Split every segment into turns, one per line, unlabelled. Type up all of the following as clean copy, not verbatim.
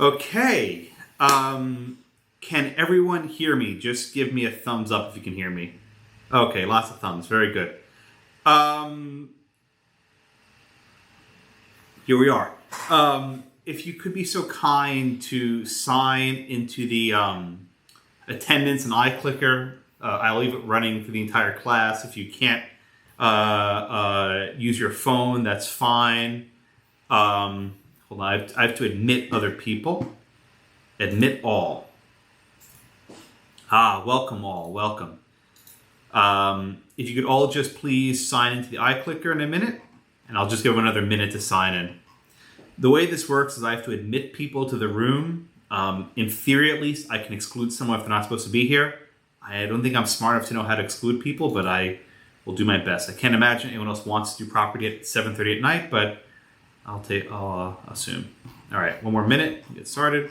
Okay. Can everyone hear me? Just give me a thumbs up if you can hear me. Okay, lots of thumbs. Very good. Here we are. If you could be so kind to sign into the attendance and iClicker, I'll leave it running for the entire class. If you can't use your phone, that's fine. Hold on, I have to admit other people. Admit all. Welcome all, welcome. If you could all just please sign into the iClicker in a minute, and I'll just give them another minute to sign in. The way this works is I have to admit people to the room. In theory, at least, I can exclude someone if they're not supposed to be here. I don't think I'm smart enough to know how to exclude people, but I will do my best. I can't imagine anyone else wants to do property at 7:30 at night, but I'll assume. All right, one more minute, get started.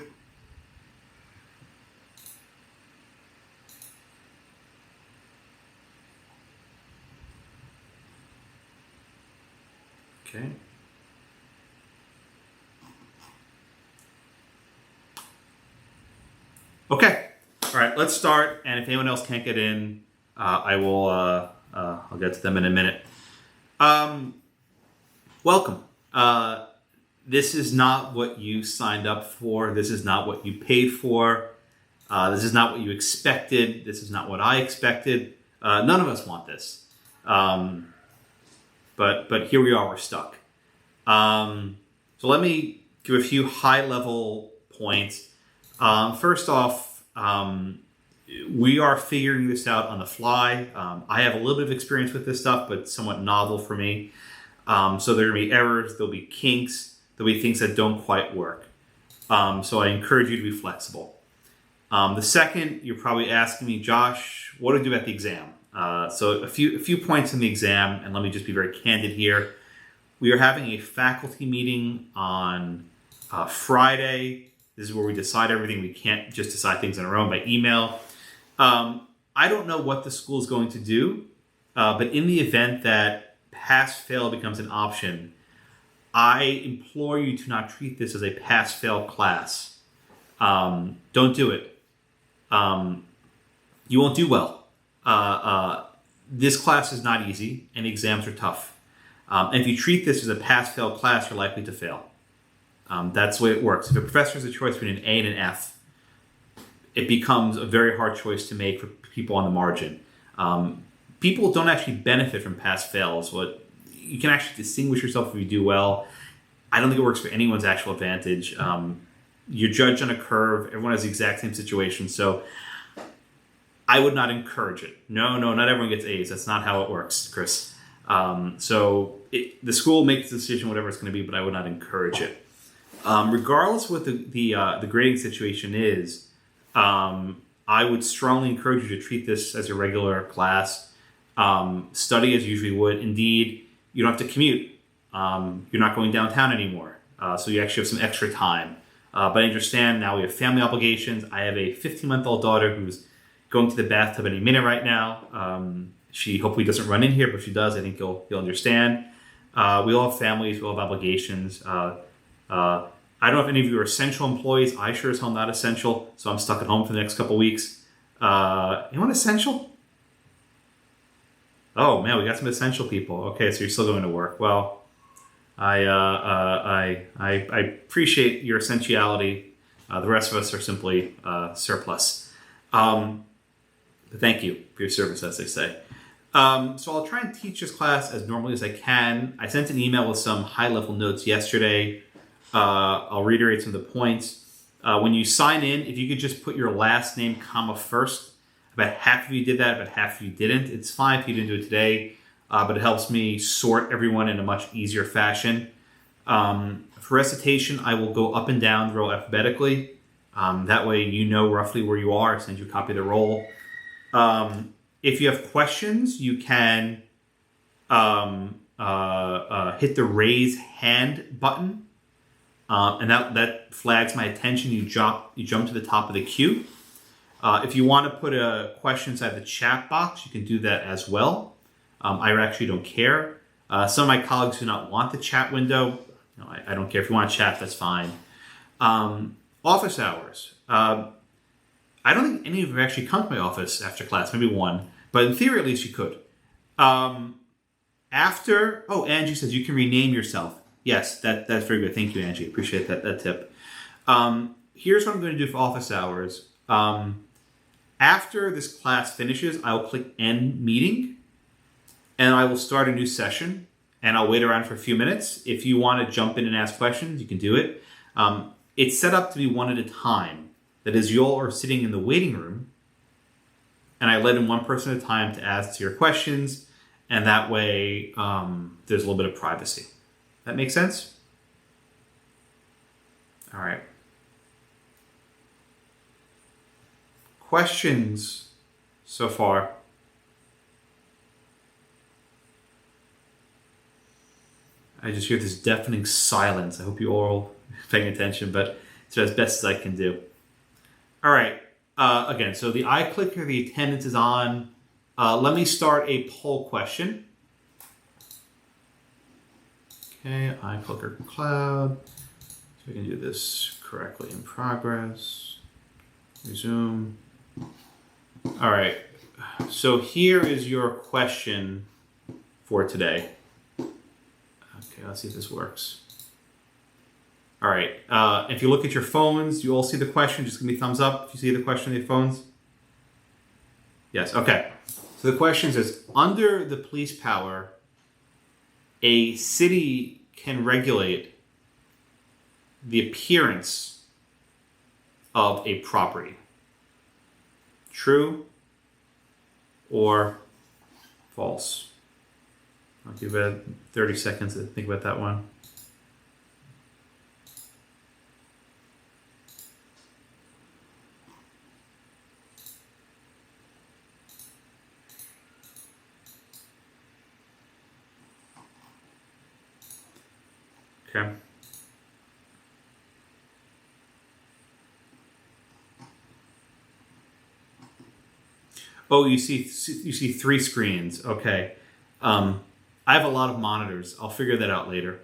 Okay. Okay. All right, let's start. And if anyone else can't get in, I'll get to them in a minute. Welcome. This is not what you signed up for. This is not what you paid for. This is not what you expected. This is not what I expected. None of us want this. But here we are, we're stuck. So let me give a few high-level points. First off, we are figuring this out on the fly. I have a little bit of experience with this stuff, but somewhat novel for me. So there are going to be errors, there'll be kinks, there'll be things that don't quite work. So I encourage you to be flexible. The second, you're probably asking me, Josh, what do I do about the exam? So a few points in the exam, and let me just be very candid here. We are having a faculty meeting on Friday. This is where we decide everything. We can't just decide things on our own by email. I don't know what the school is going to do, but in the event that pass-fail becomes an option, I implore you to not treat this as a pass-fail class. Don't do it. You won't do well. This class is not easy, and exams are tough. And if you treat this as a pass-fail class, you're likely to fail. That's the way it works. If a professor has a choice between an A and an F, it becomes a very hard choice to make for people on the margin. People don't actually benefit from pass-fails. You can actually distinguish yourself if you do well. I don't think it works for anyone's actual advantage. You're judged on a curve. Everyone has the exact same situation. So I would not encourage it. No, not everyone gets A's. That's not how it works, Chris. The school makes the decision, whatever it's going to be, but I would not encourage it. Regardless of what the grading situation is, I would strongly encourage you to treat this as a regular class. Study as you usually would. Indeed, you don't have to commute. You're not going downtown anymore, so you actually have some extra time. But I understand now we have family obligations. I have a 15-month-old daughter who's going to the bathtub any minute right now. She hopefully doesn't run in here, but if she does, I think you'll understand. We all have families. We all have obligations. I don't know if any of you are essential employees. I sure as hell not essential, so I'm stuck at home for the next couple weeks. Anyone essential? Oh man, we got some essential people. Okay, so you're still going to work. Well, I appreciate your essentiality. The rest of us are simply surplus. But thank you for your service, as they say. So I'll try and teach this class as normally as I can. I sent an email with some high-level notes yesterday. I'll reiterate some of the points. When you sign in, if you could just put your last name, comma, first. About half of you did that, about half of you didn't. It's fine if you didn't do it today, but it helps me sort everyone in a much easier fashion. For recitation, I will go up and down the row alphabetically. That way you know roughly where you are. I send you a copy of the roll. If you have questions, you can hit the raise hand button. And that flags my attention. You jump to the top of the queue. If you want to put a question inside the chat box, you can do that as well. I actually don't care. Some of my colleagues do not want the chat window. I don't care. If you want to chat, that's fine. Office hours. I don't think any of you have actually come to my office after class, maybe one. But in theory, at least you could. Angie says you can rename yourself. Yes, that's very good. Thank you, Angie. Appreciate that tip. Here's what I'm going to do for office hours. After this class finishes, I'll click End Meeting, and I will start a new session, and I'll wait around for a few minutes. If you want to jump in and ask questions, you can do it. It's set up to be one at a time. That is, you all are sitting in the waiting room, and I let in one person at a time to ask your questions, and that way there's a little bit of privacy. That makes sense? All right. Questions so far? I just hear this deafening silence. I hope you all are paying attention, but it's as best as I can do. All right. Again, so the iClicker, the attendance is on. Let me start a poll question. Okay, iClicker cloud. So we can do this correctly in progress. Resume. All right. So here is your question for today. Okay, let's see if this works. All right. If you look at your phones, you all see the question. Just give me a thumbs up if you see the question on your phones. Yes. Okay. So the question says, under the police power, a city can regulate the appearance of a property. True or false? I'll give it 30 seconds to think about that one. Okay. Oh, you see three screens. Okay. I have a lot of monitors. I'll figure that out later.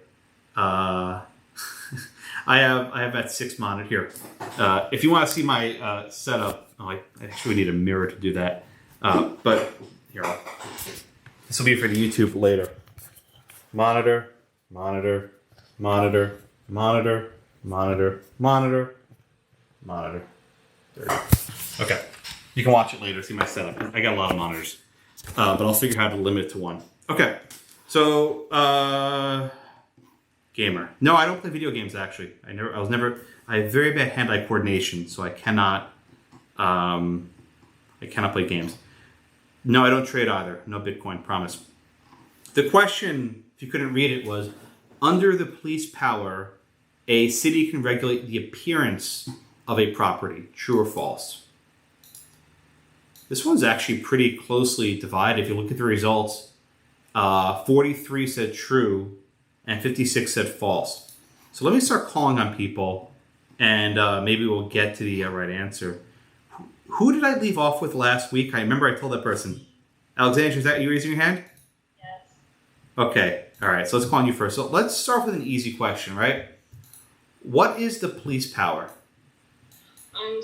I have that 6 monitor here. If you want to see my setup, I actually need a mirror to do that. But here, this will be for the YouTube later. Monitor, monitor, monitor, monitor, monitor, monitor, monitor. There you go. Okay. You can watch it later, see my setup. I got a lot of monitors. But I'll figure out how to limit it to one. Okay. So, gamer. No, I don't play video games, actually. I have very bad hand-eye coordination, so I cannot play games. No, I don't trade either. No Bitcoin, promise. The question, if you couldn't read it, was, under the police power, a city can regulate the appearance of a property. True or false? This one's actually pretty closely divided. If you look at the results, 43 said true and 56 said false. So let me start calling on people, and maybe we'll get to the right answer. Who did I leave off with last week? I remember I told that person. Alexandra, is that you raising your hand?
Yes.
Okay. All right. So let's call on you first. So let's start with an easy question, right? What is the police power?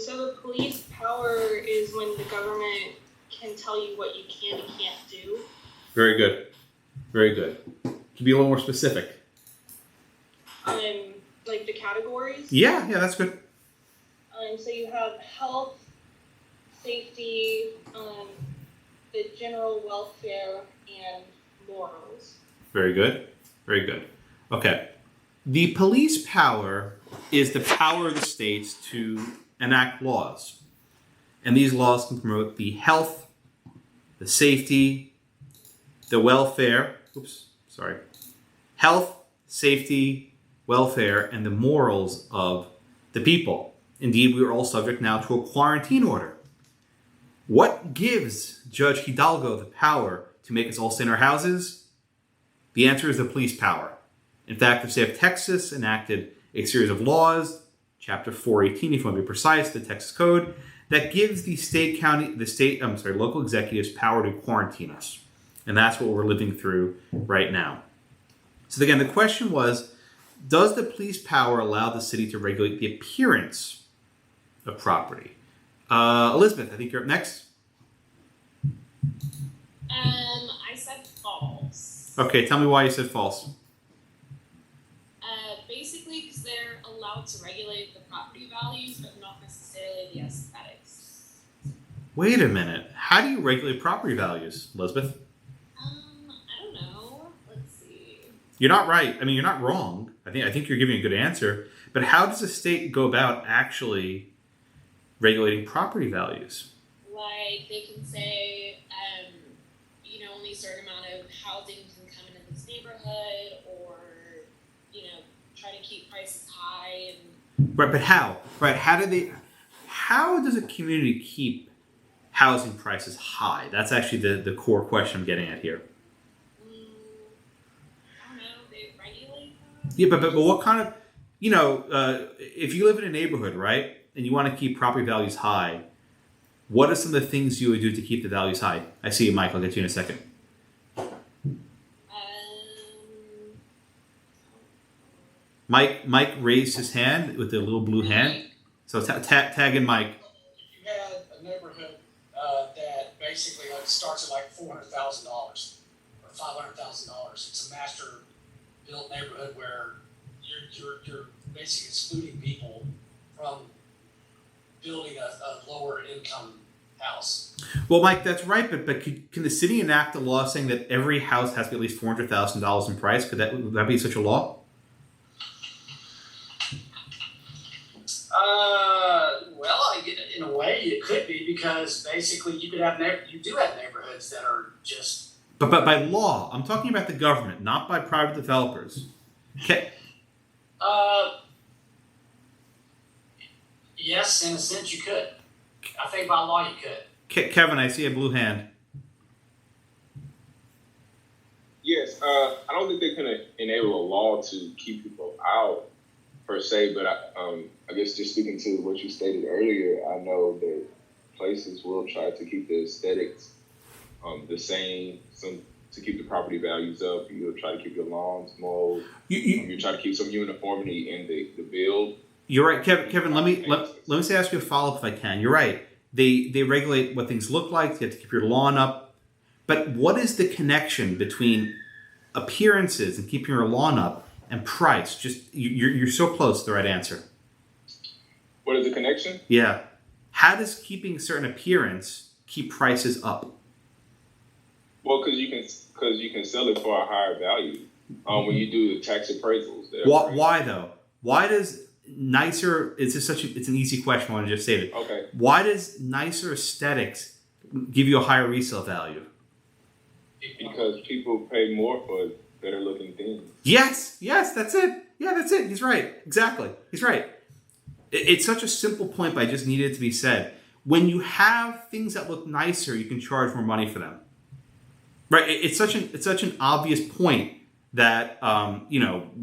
So the police power is when the government can tell you what you can and can't do.
Very good. Very good. Can you be a little more specific?
Like the categories?
Yeah, that's good.
So you have health, safety, the general welfare, and morals.
Very good. Very good. Okay. The police power is the power of the states to enact laws. And these laws can promote the health, the safety, the welfare, health, safety, welfare, and the morals of the people. Indeed, we are all subject now to a quarantine order. What gives Judge Hidalgo the power to make us all stay in our houses? The answer is the police power. In fact, the state of Texas enacted a series of laws, Chapter 418, if you want to be precise, the Texas Code, that gives the local executives power to quarantine us. And that's what we're living through right now. So again, the question was, does the police power allow the city to regulate the appearance of property. Elizabeth, I think you're up next.
I said false.
Okay, tell me why you said false.
Basically, because they're allowed to regulate the property values, but not necessarily the aesthetics.
Wait a minute. How do you regulate property values, Elizabeth?
I don't know. Let's see.
You're not right. I mean, you're not wrong. I think you're giving a good answer. But how does the state go about actually regulating property values?
Like, they can say, only a certain amount of housing can come into this neighborhood, or, try to keep prices high.
Right, but how? Right, how does a community keep housing prices high? That's actually the core question I'm getting at here.
I don't know, they regulate that?
Yeah, but what kind of, if you live in a neighborhood, right, and you want to keep property values high, what are some of the things you would do to keep the values high? I see you, Mike. I'll get you in a second. Mike raised his hand with the little blue hand. So tag in Mike.
If you had a neighborhood that basically starts at like $400,000 or $500,000, it's a master built neighborhood where you're basically excluding people from building a lower income house.
Well, Mike, that's right, but can the city enact a law saying that every house has to be at least $400,000 in price? Would that be such a law?
In a way, it could be, because basically you do have neighborhoods that are just.
But by law, I'm talking about the government, not by private developers. Okay.
Yes, in a sense you could. I think by law you could.
Kevin, I see a blue hand.
Yes, I don't think they can enable a law to keep people out per se, but I guess just speaking to what you stated earlier, I know that places will try to keep the aesthetics the same, to keep the property values up. You'll try to keep your lawns mowed. You try to keep some uniformity in the build.
You're right, Kevin. Let me ask you a follow-up if I can. You're right. They regulate what things look like. You have to keep your lawn up. But what is the connection between appearances and keeping your lawn up and price? Just you're so close to the right answer.
What is the connection?
Yeah. How does keeping a certain appearance keep prices up?
Well, because you can sell it for a higher value when you do the tax appraisals.
Why though? Why does nicer? It's an easy question. I want to just say it.
Okay.
Why does nicer aesthetics give you a higher resale value?
Because people pay more for better looking things.
Yes, that's it. Yeah, that's it. He's right. Exactly. He's right. It's such a simple point, but I just needed it to be said. When you have things that look nicer, you can charge more money for them. Right? It's such an obvious point that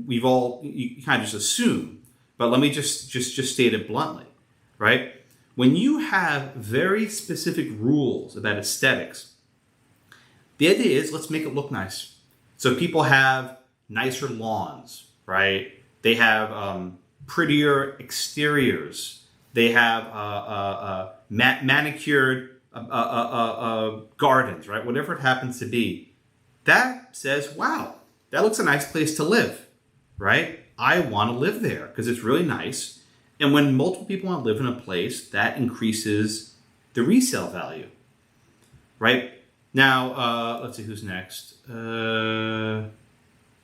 we've all you kind of just assume. But let me just state it bluntly, right? When you have very specific rules about aesthetics, the idea is let's make it look nice. So people have nicer lawns, right? They have prettier exteriors. They have manicured gardens, right? Whatever it happens to be. That says, wow, that looks a nice place to live, right? I want to live there because it's really nice. And when multiple people want to live in a place, that increases the resale value, right? Now, let's see who's next.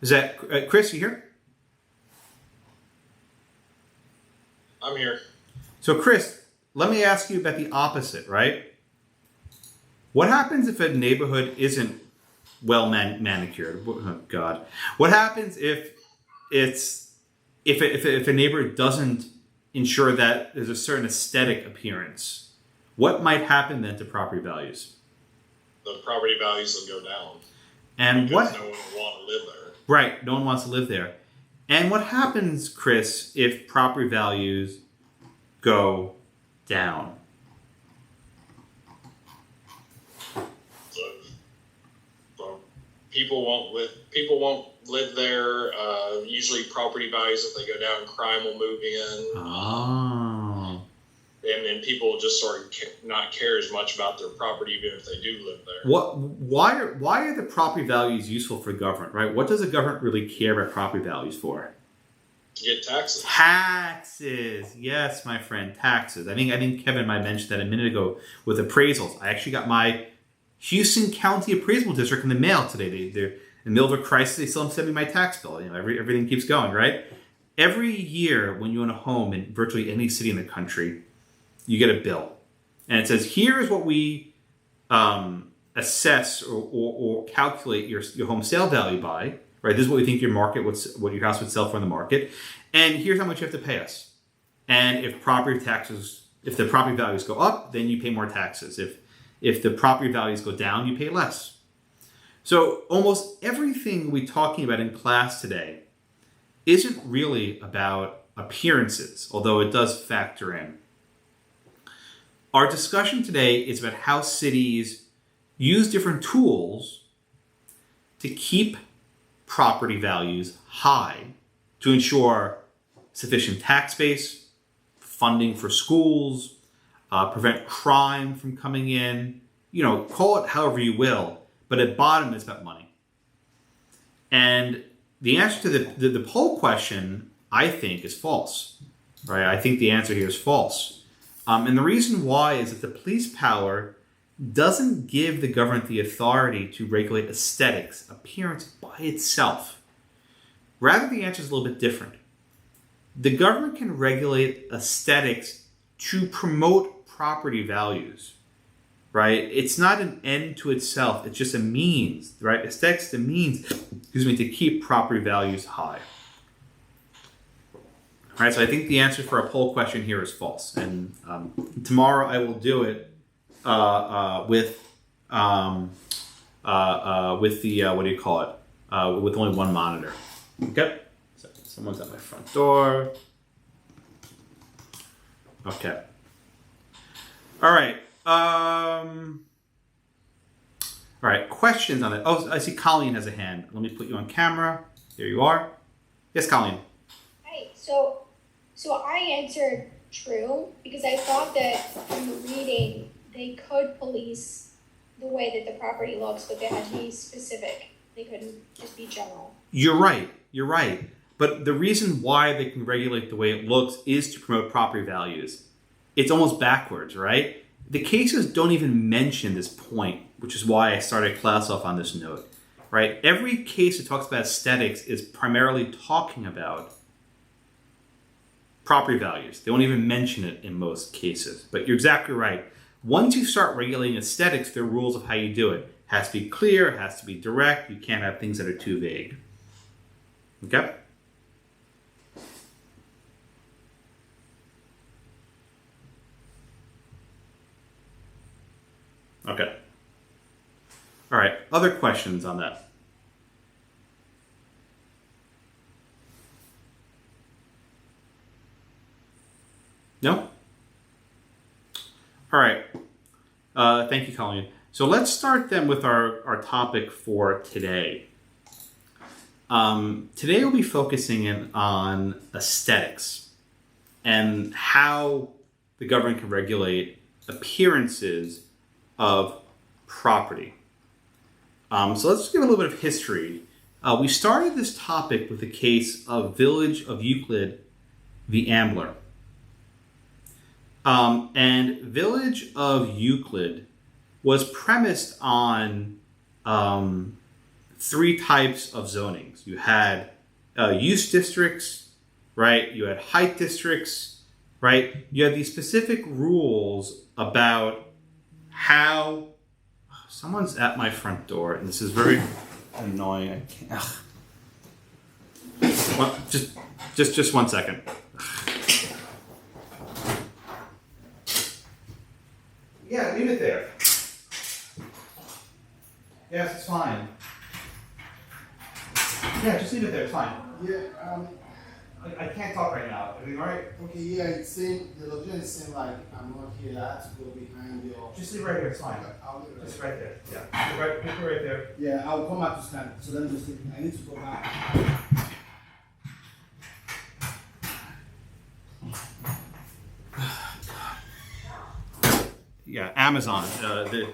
Is that Chris? You here?
I'm here.
So, Chris, let me ask you about the opposite, right? What happens if a neighborhood isn't well manicured? Oh, God. What happens if a neighborhood doesn't ensure that there's a certain aesthetic appearance? What might happen then to property values?
The property values will go down.
And
because no one will want to live there.
Right, no one wants to live there. And what happens, Chris, if property values go down?
So people won't live there. Usually property values, if they go down, crime will move in.
Oh.
and then people just sort of not care as much about their property, even if they do live there.
Why are the property values useful for government, right? What does the government really care about property values for?
To get taxes.
Taxes. Yes, my friend, taxes. I think Kevin might mention that a minute ago with appraisals. I actually got my Houston County Appraisal District in the mail today. They're in the middle of a crisis. They still send me my tax bill. Everything keeps going, right? Every year when you own a home in virtually any city in the country, you get a bill. And it says, here's what we assess or calculate your home sale value by, right? This is what we think what your house would sell for in the market. And here's how much you have to pay us. And if the property values go up, then you pay more taxes. If the property values go down, you pay less. So almost everything we're talking about in class today isn't really about appearances, although it does factor in. Our discussion today is about how cities use different tools to keep property values high to ensure sufficient tax base, funding for schools, prevent crime from coming in, call it however you will, but at bottom it's about money. And the answer to the poll question, I think, is false. Right? I think the answer here is false. And the reason why is that the police power doesn't give the government the authority to regulate aesthetics, appearance by itself. Rather, the answer is a little bit different. The government can regulate aesthetics to promote property values. Right? It's not an end to itself. It's just a means, right? Aesthetics, the means, to keep property values high. All right, so I think the answer for a poll question here is false. And tomorrow I will do it with with only one monitor. Okay? So someone's at my front door. Okay. All right. All right, questions on it. Oh, I see Colleen has a hand. Let me put you on camera. There you are. Yes, Colleen.
Hi. So I answered true because I thought that from the reading they could police the way that the property looks, but they had to be specific. They couldn't just be general.
You're right. But the reason why they can regulate the way it looks is to promote property values. It's almost backwards, right? The cases don't even mention this point, which is why I started class off on this note, right? Every case that talks about aesthetics is primarily talking about property values. They won't even mention it in most cases. But you're exactly right. Once you start regulating aesthetics, there are rules of how you do it. It has to be clear, it has to be direct. You can't have things that are too vague. Okay? Okay. All right. Other questions on that? No? All right. Thank you, Colleen. So let's start then with our topic for today. Today we'll be focusing in on aesthetics and how the government can regulate appearances of property. So let's give a little bit of history. We started this topic with the case of Village of Euclid v. Ambler. And Village of Euclid was premised on three types of zonings. You had use districts, right? You had height districts, right? You had these specific rules about how someone's at my front door, and this is very annoying. I can't. Just 1 second. Yeah, leave it there. Yes, it's fine. Yeah, just leave it there. It's fine.
Yeah,
I can't talk right now. Everything all right?
okay, yeah, the location seems like I'm not here. I have to go behind your.
Just leave right here. It's fine.
I'll leave it
Just
right.
right there. Yeah. Put it right there.
Yeah, I'll come back to stand. So let me just I need to go back.
Amazon.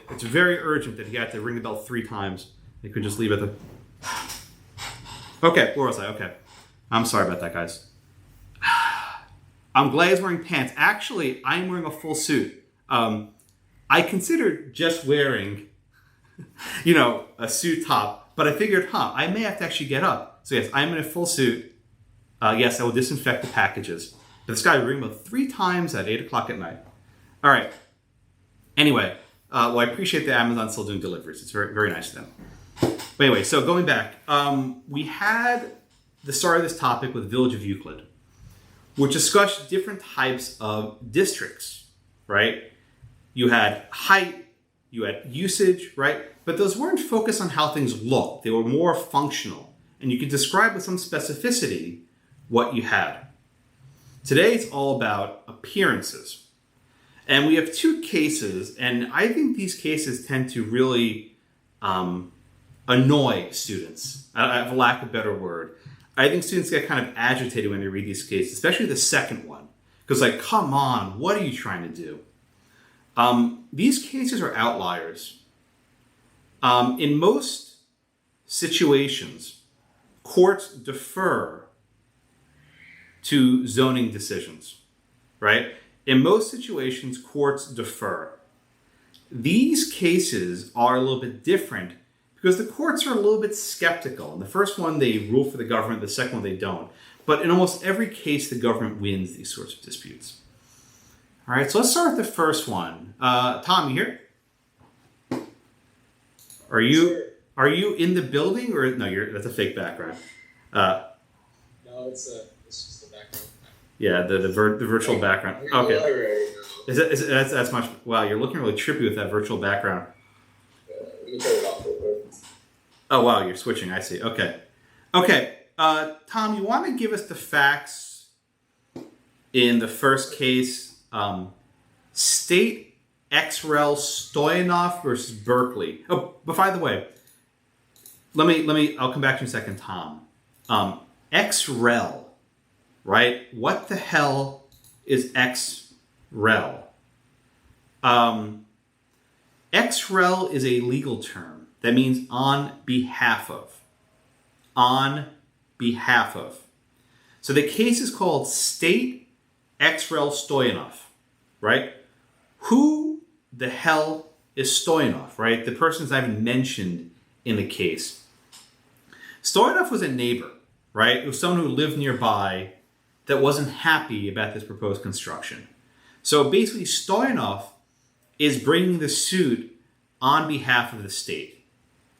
It's very urgent that he had to ring the bell 3 times. They could just leave it. Okay, where was I? Okay. I'm sorry about that, guys. I'm glad he's wearing pants. Actually, I'm wearing a full suit. I considered just wearing, a suit top, but I figured, I may have to actually get up. So yes, I'm in a full suit. Yes, I will disinfect the packages. But this guy ring about 3 times at 8 o'clock at night. All right. Anyway, I appreciate that Amazon still doing deliveries. It's very, very nice of them. But anyway, so going back, we had the start of this topic with Village of Euclid, which discussed different types of districts, right? You had height, you had usage, right? But those weren't focused on how things looked. They were more functional. And you could describe with some specificity what you had. Today, it's all about appearances. And we have 2 cases, and I think these cases tend to really annoy students, for lack of a better word. I think students get kind of agitated when they read these cases, especially the second one. Because come on, what are you trying to do? These cases are outliers. In most situations, courts defer to zoning decisions, right? In most situations, courts defer. These cases are a little bit different because the courts are a little bit skeptical. In the first one, they rule for the government. The second one, they don't. But in almost every case, the government wins these sorts of disputes. All right, so let's start with the first one. Tom, you here? Are you in the building or no? That's a fake background.
No, it's just the background.
Yeah, the virtual background. Okay. That's much. Wow, you're looking really trippy with that virtual background.
Let me turn it off real quick.
Oh wow, you're switching. I see. Okay. Tom, you want to give us the facts in the first case? State XREL Stoyanoff versus Berkeley. Oh, but by the way, I'll come back to you in a second, Tom. XREL, right? What the hell is XREL? XREL is a legal term that means on behalf of. On behalf of. So the case is called State XREL Stoyanoff, right? Who the hell is Stoyanoff, right? The person's not even mentioned in the case. Stoyanoff was a neighbor, right? It was someone who lived nearby that wasn't happy about this proposed construction. So basically, Stoyanoff is bringing the suit on behalf of the state.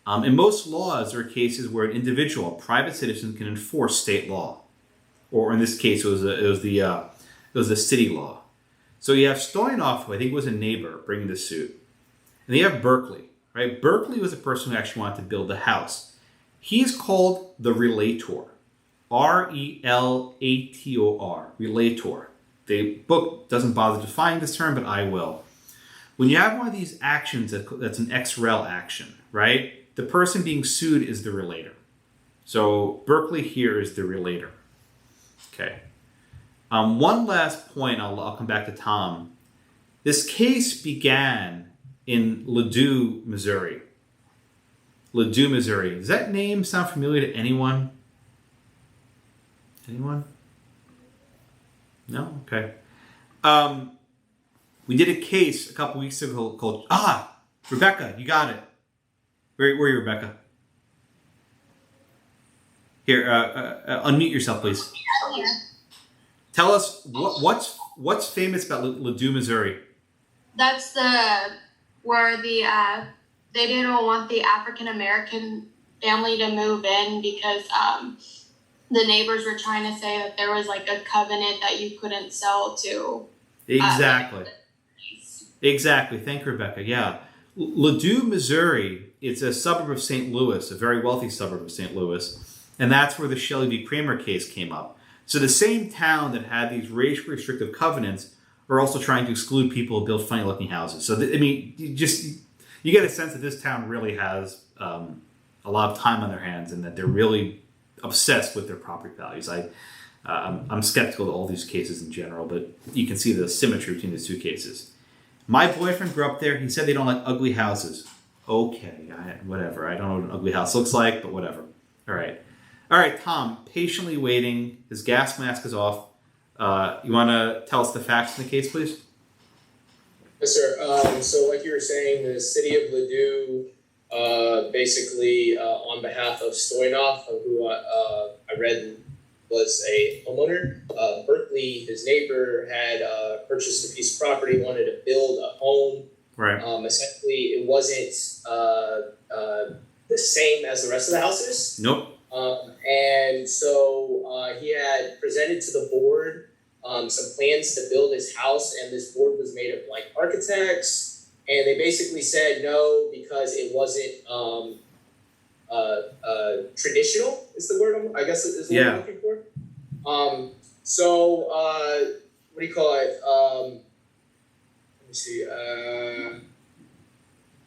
In most laws, there are cases where an individual, a private citizen, can enforce state law. Or in this case, it was the city law. So you have Stoyanoff, who I think was a neighbor, bringing the suit. And then you have Berkeley, right? Berkeley was the person who actually wanted to build the house. He is called the relator. R-E-L-A-T-O-R. Relator. The book doesn't bother defining this term, but I will. When you have one of these actions that's an XREL action, right? The person being sued is the relator. So Berkeley here is the relator. Okay. One last point, I'll come back to Tom. This case began in Ladue, Missouri. Ladue, Missouri. Does that name sound familiar to anyone? Anyone? No? Okay. We did a case a couple weeks ago called... Rebecca, you got it. Where are you, Rebecca? Here, unmute yourself, please. Tell us what's famous about Ladue, Missouri.
That's where they didn't want the African American family to move in because the neighbors were trying to say that there was like a covenant that you couldn't sell to.
Exactly. Exactly. Thank you, Rebecca. Yeah. Ladue, Missouri, it's a suburb of St. Louis, a very wealthy suburb of St. Louis. And that's where the Shelley v. Kramer case came up. So the same town that had these racially restrictive covenants are also trying to exclude people who build funny-looking houses. So, you get a sense that this town really has a lot of time on their hands and that they're really obsessed with their property values. I'm skeptical of all these cases in general, but you can see the symmetry between these 2 cases. My boyfriend grew up there. He said they don't like ugly houses. Okay, whatever. I don't know what an ugly house looks like, but whatever. All right, Tom, patiently waiting. His gas mask is off. You want to tell us the facts in the case, please?
Yes, sir. So like you were saying, the city of Ladue, basically on behalf of Stoyanoff, who I read was a homeowner, Berkeley, his neighbor, had purchased a piece of property, wanted to build a home.
Right.
Essentially, it wasn't the same as the rest of the houses.
Nope.
And so he had presented to the board some plans to build his house, and this board was made of like architects, and they basically said no because it wasn't traditional is the word I guess is what I'm looking for. So what do you call it? Let me see.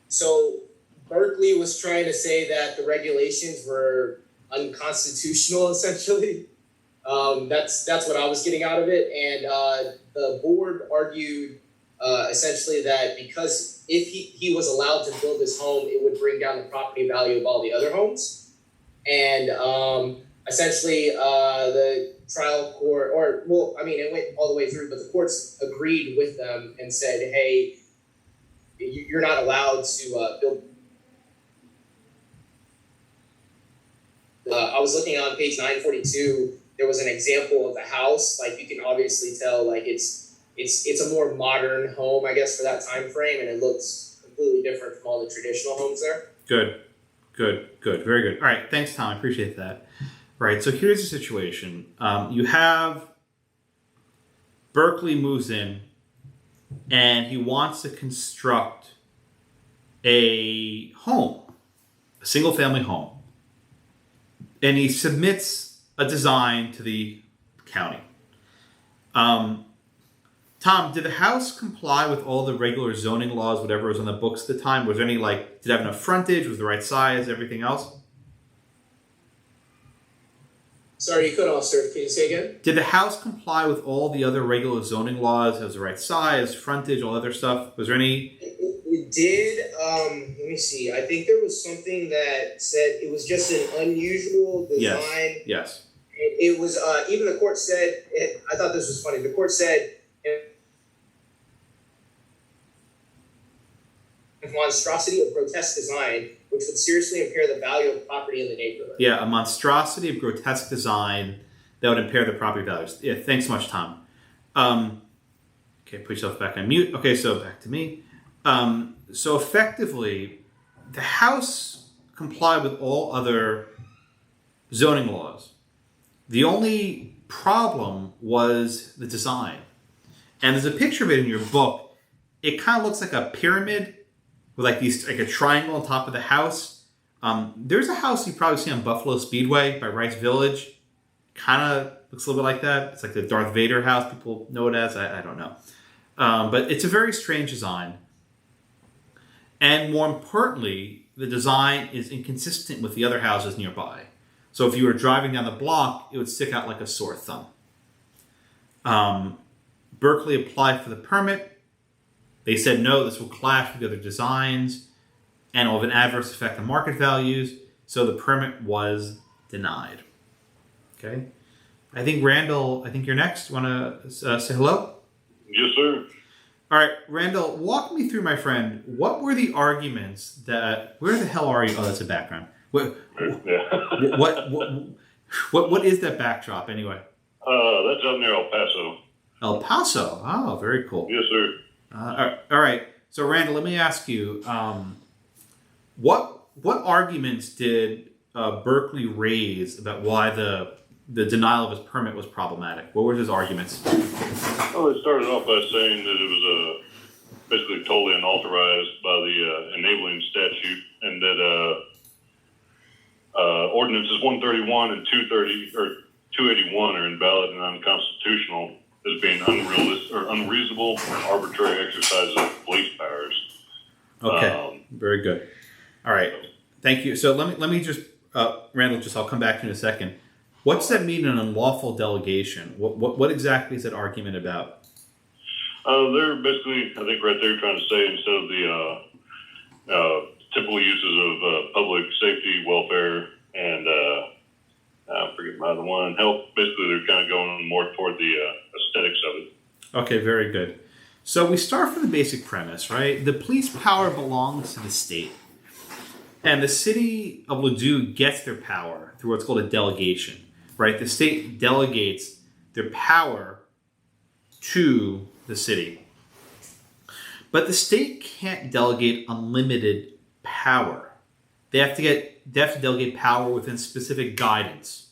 So Berkeley was trying to say that the regulations were unconstitutional, essentially. That's what I was getting out of it, and the board argued essentially that because if he was allowed to build his home, it would bring down the property value of all the other homes, and essentially the trial court, it went all the way through, but the courts agreed with them and said, hey, you're not allowed to build. I was looking on page 942. There was an example of the house. Like you can obviously tell, like it's a more modern home, I guess, for that time frame, and it looks completely different from all the traditional homes there.
Good, very good. All right, thanks, Tom. I appreciate that. Right, so here's the situation. You have Berkeley moves in, and he wants to construct a home, a single-family home. And he submits a design to the county. Tom, did the house comply with all the regular zoning laws, whatever was on the books at the time? Was there any, did it have enough frontage? Was it the right size? Everything else?
Sorry, you cut off, sir. Can you say again?
Did the house comply with all the other regular zoning laws? It was the right size, frontage, all other stuff? Was there any...
It did. Let me see. I think there was something that said it was just an unusual design.
Yes.
It was, even the court said, I thought this was funny. The court said, monstrosity of grotesque design, which would seriously impair the value of property in the neighborhood.
Yeah, a monstrosity of grotesque design that would impair the property values. Yeah, thanks so much, Tom. Okay, put yourself back on mute. Okay, so back to me. So effectively, the house complied with all other zoning laws. The only problem was the design. And there's a picture of it in your book. It kind of looks like a pyramid with like a triangle on top of the house. There's a house you probably see on Buffalo Speedway by Rice Village. Kind of looks a little bit like that. It's like the Darth Vader house people know it as. I don't know. But it's a very strange design. And more importantly, the design is inconsistent with the other houses nearby. So if you were driving down the block, it would stick out like a sore thumb. Berkeley applied for the permit. They said, no, this will clash with the other designs and will have an adverse effect on market values. So the permit was denied. Okay. I think, Randall, you're next. Want to say hello?
Yes, sir.
All right, Randall, walk me through, my friend. What were the arguments that... Where the hell are you? Oh, that's a background. What is that backdrop, anyway?
That's up near El Paso.
El Paso. Oh, very cool.
Yes, sir.
All right. So, Randall, let me ask you, what arguments did Berkeley raise about why the denial of his permit was problematic? What were his arguments?
Well, it started off by saying that it was basically totally unauthorized by the enabling statute, and that ordinances 131 and 281 are invalid and unconstitutional as being unreasonable or arbitrary exercises of police powers.
Okay, very good. All right, thank you. So let me just, Randall, I'll come back to you in a second. What's that mean, an unlawful delegation? What exactly is that argument about?
They're basically, I think, right there trying to say instead of the typical uses of public safety, welfare, and I forget my other one, health. Basically, they're kind of going more toward the aesthetics of it.
Okay, very good. So we start from the basic premise, right? The police power belongs to the state. And the city of Ladue gets their power through what's called a delegation, right? The state delegates their power to the city. But the state can't delegate unlimited power. They have to delegate power within specific guidance.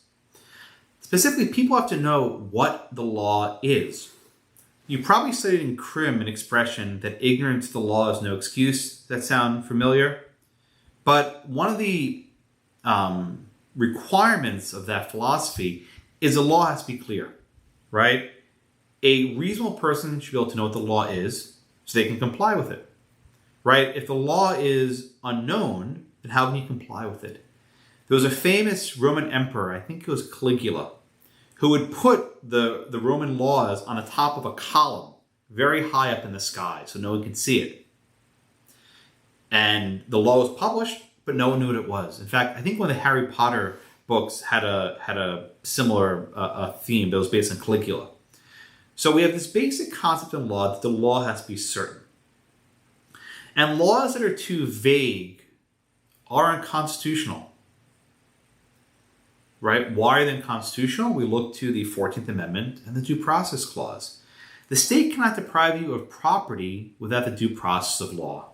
Specifically, people have to know what the law is. You probably studied in crim an expression that ignorance of the law is no excuse. Does that sound familiar? But one of the requirements of that philosophy is the law has to be clear, right? A reasonable person should be able to know what the law is so they can comply with it, right? If the law is unknown, then how can you comply with it? There was a famous Roman emperor, I think it was Caligula, who would put the Roman laws on the top of a column very high up in the sky so no one could see it. And the law was published, but no one knew what it was. In fact, I think one of the Harry Potter books had a similar theme that was based on Caligula. So we have this basic concept in law that the law has to be certain. And laws that are too vague are unconstitutional. Right? Why are they unconstitutional? We look to the 14th Amendment and the Due Process Clause. The state cannot deprive you of property without the due process of law.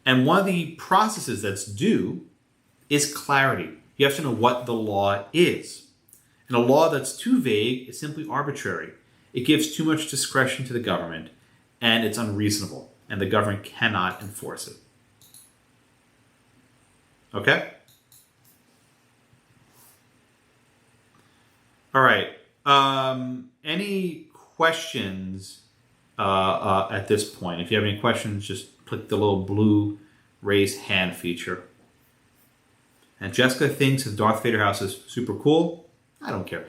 And one of the processes that's due is clarity. You have to know what the law is. And a law that's too vague is simply arbitrary. It gives too much discretion to the government, and it's unreasonable, and the government cannot enforce it. Okay? All right. Any questions at this point? If you have any questions, just click the little blue raise hand feature. And Jessica thinks the Darth Vader house is super cool. I don't care.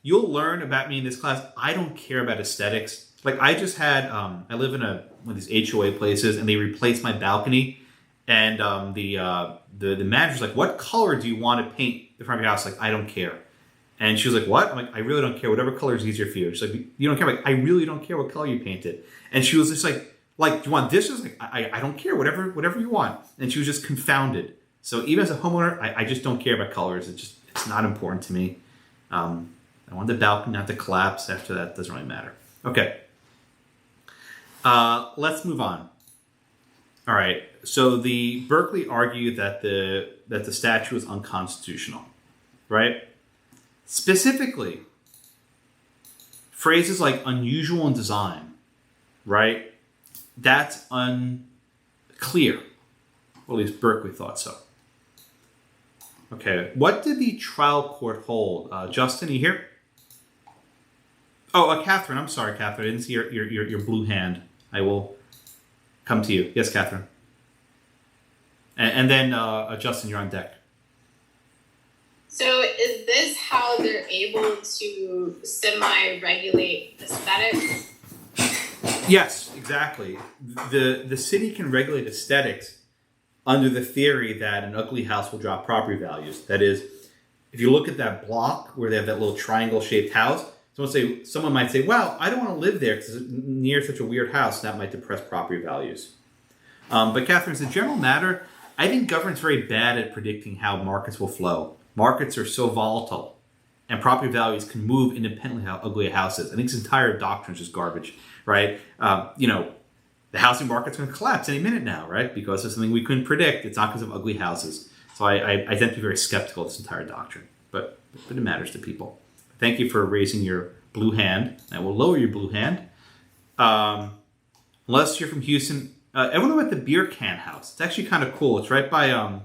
You'll learn about me in this class. I don't care about aesthetics. Like I just had, I live in one of these HOA places, and they replaced my balcony. And the manager's like, "What color do you want to paint the front of your house?" Like, I don't care. And she was like, "What?" I'm like, "I really don't care. Whatever color is easier for you." She's like, "You don't care?" I'm like, "I really don't care what color you paint it." And she was just like, "Do you want this?" I was like, I don't care. Whatever you want. And she was just confounded. So even as a homeowner, I just don't care about colors. It's not important to me. I want the balcony not to collapse. After that, it doesn't really matter. Okay. Let's move on. All right. So the Berkeley argued that the statute was unconstitutional, right? Specifically, phrases like unusual in design, right? That's unclear. Or at least Berkeley thought so. Okay, what did the trial court hold? Justin, you here? Oh, Catherine, I'm sorry, Catherine. I didn't see your blue hand. I will come to you. Yes, Catherine. And then, Justin, you're on deck.
So is this how they're able to semi-regulate aesthetics?
Yes, exactly. The city can regulate aesthetics under the theory that an ugly house will drop property values. That is, if you look at that block where they have that little triangle-shaped house, someone might say, "Wow, I don't want to live there because it's near such a weird house." That might depress property values. But Catherine, as a general matter, I think government's very bad at predicting how markets will flow. Markets are so volatile, and property values can move independently of how ugly a house is. I think this entire doctrine is just garbage, right? The housing market's going to collapse any minute now, right? Because of something we couldn't predict. It's not because of ugly houses. So I tend to be very skeptical of this entire doctrine, but it matters to people. Thank you for raising your blue hand. I will lower your blue hand. Unless you're from Houston, everyone know about the beer can house. It's actually kind of cool. It's right by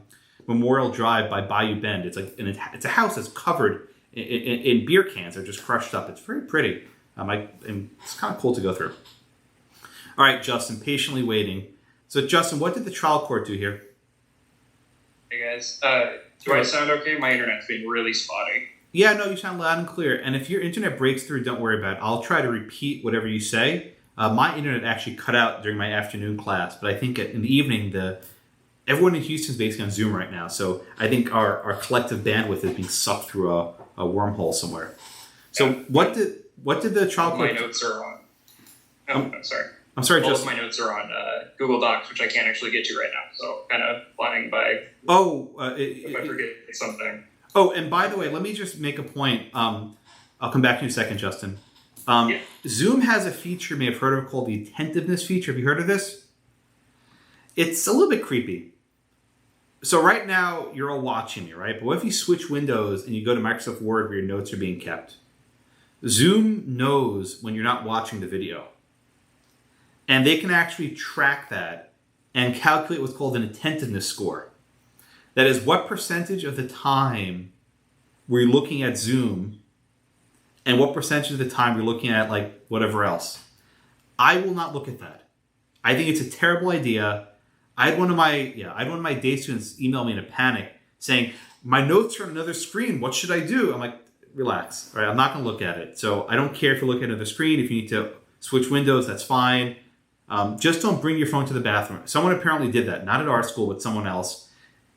Memorial Drive by Bayou Bend. It's it's a house that's covered in beer cans. They're just crushed up. It's very pretty. It's kind of cool to go through. All right, Justin, patiently waiting. So, Justin, what did the trial court do here?
Hey, guys. Do I sound okay? My internet's being really spotty.
Yeah, no, you sound loud and clear. And if your internet breaks through, don't worry about it. I'll try to repeat whatever you say. My internet actually cut out during my afternoon class, but I think in the evening, everyone in Houston is basically on Zoom right now. So I think our collective bandwidth is being sucked through a wormhole somewhere. So what did the trial court?
My notes are on. Oh, sorry.
I'm sorry,
All
just
of my notes are on Google Docs, which I can't actually get to right now. So kind of flying by. If I forget something.
Oh, and by the way, let me just make a point. I'll come back to you in a second, Justin. Zoom has a feature you may have heard of called the Attentiveness feature. Have you heard of this? It's a little bit creepy. So right now, you're all watching me, right? But what if you switch windows and you go to Microsoft Word where your notes are being kept? Zoom knows when you're not watching the video. And they can actually track that and calculate what's called an Attentiveness Score. That is, what percentage of the time were you looking at Zoom and what percentage of the time you're looking at like whatever else. I will not look at that. I think it's a terrible idea. I had one of my day students email me in a panic saying, my notes are on another screen. What should I do? I'm like, relax. All right, I'm not going to look at it. So I don't care if you look at another screen. If you need to switch windows, that's fine. Just don't bring your phone to the bathroom. Someone apparently did that, not at our school, but someone else.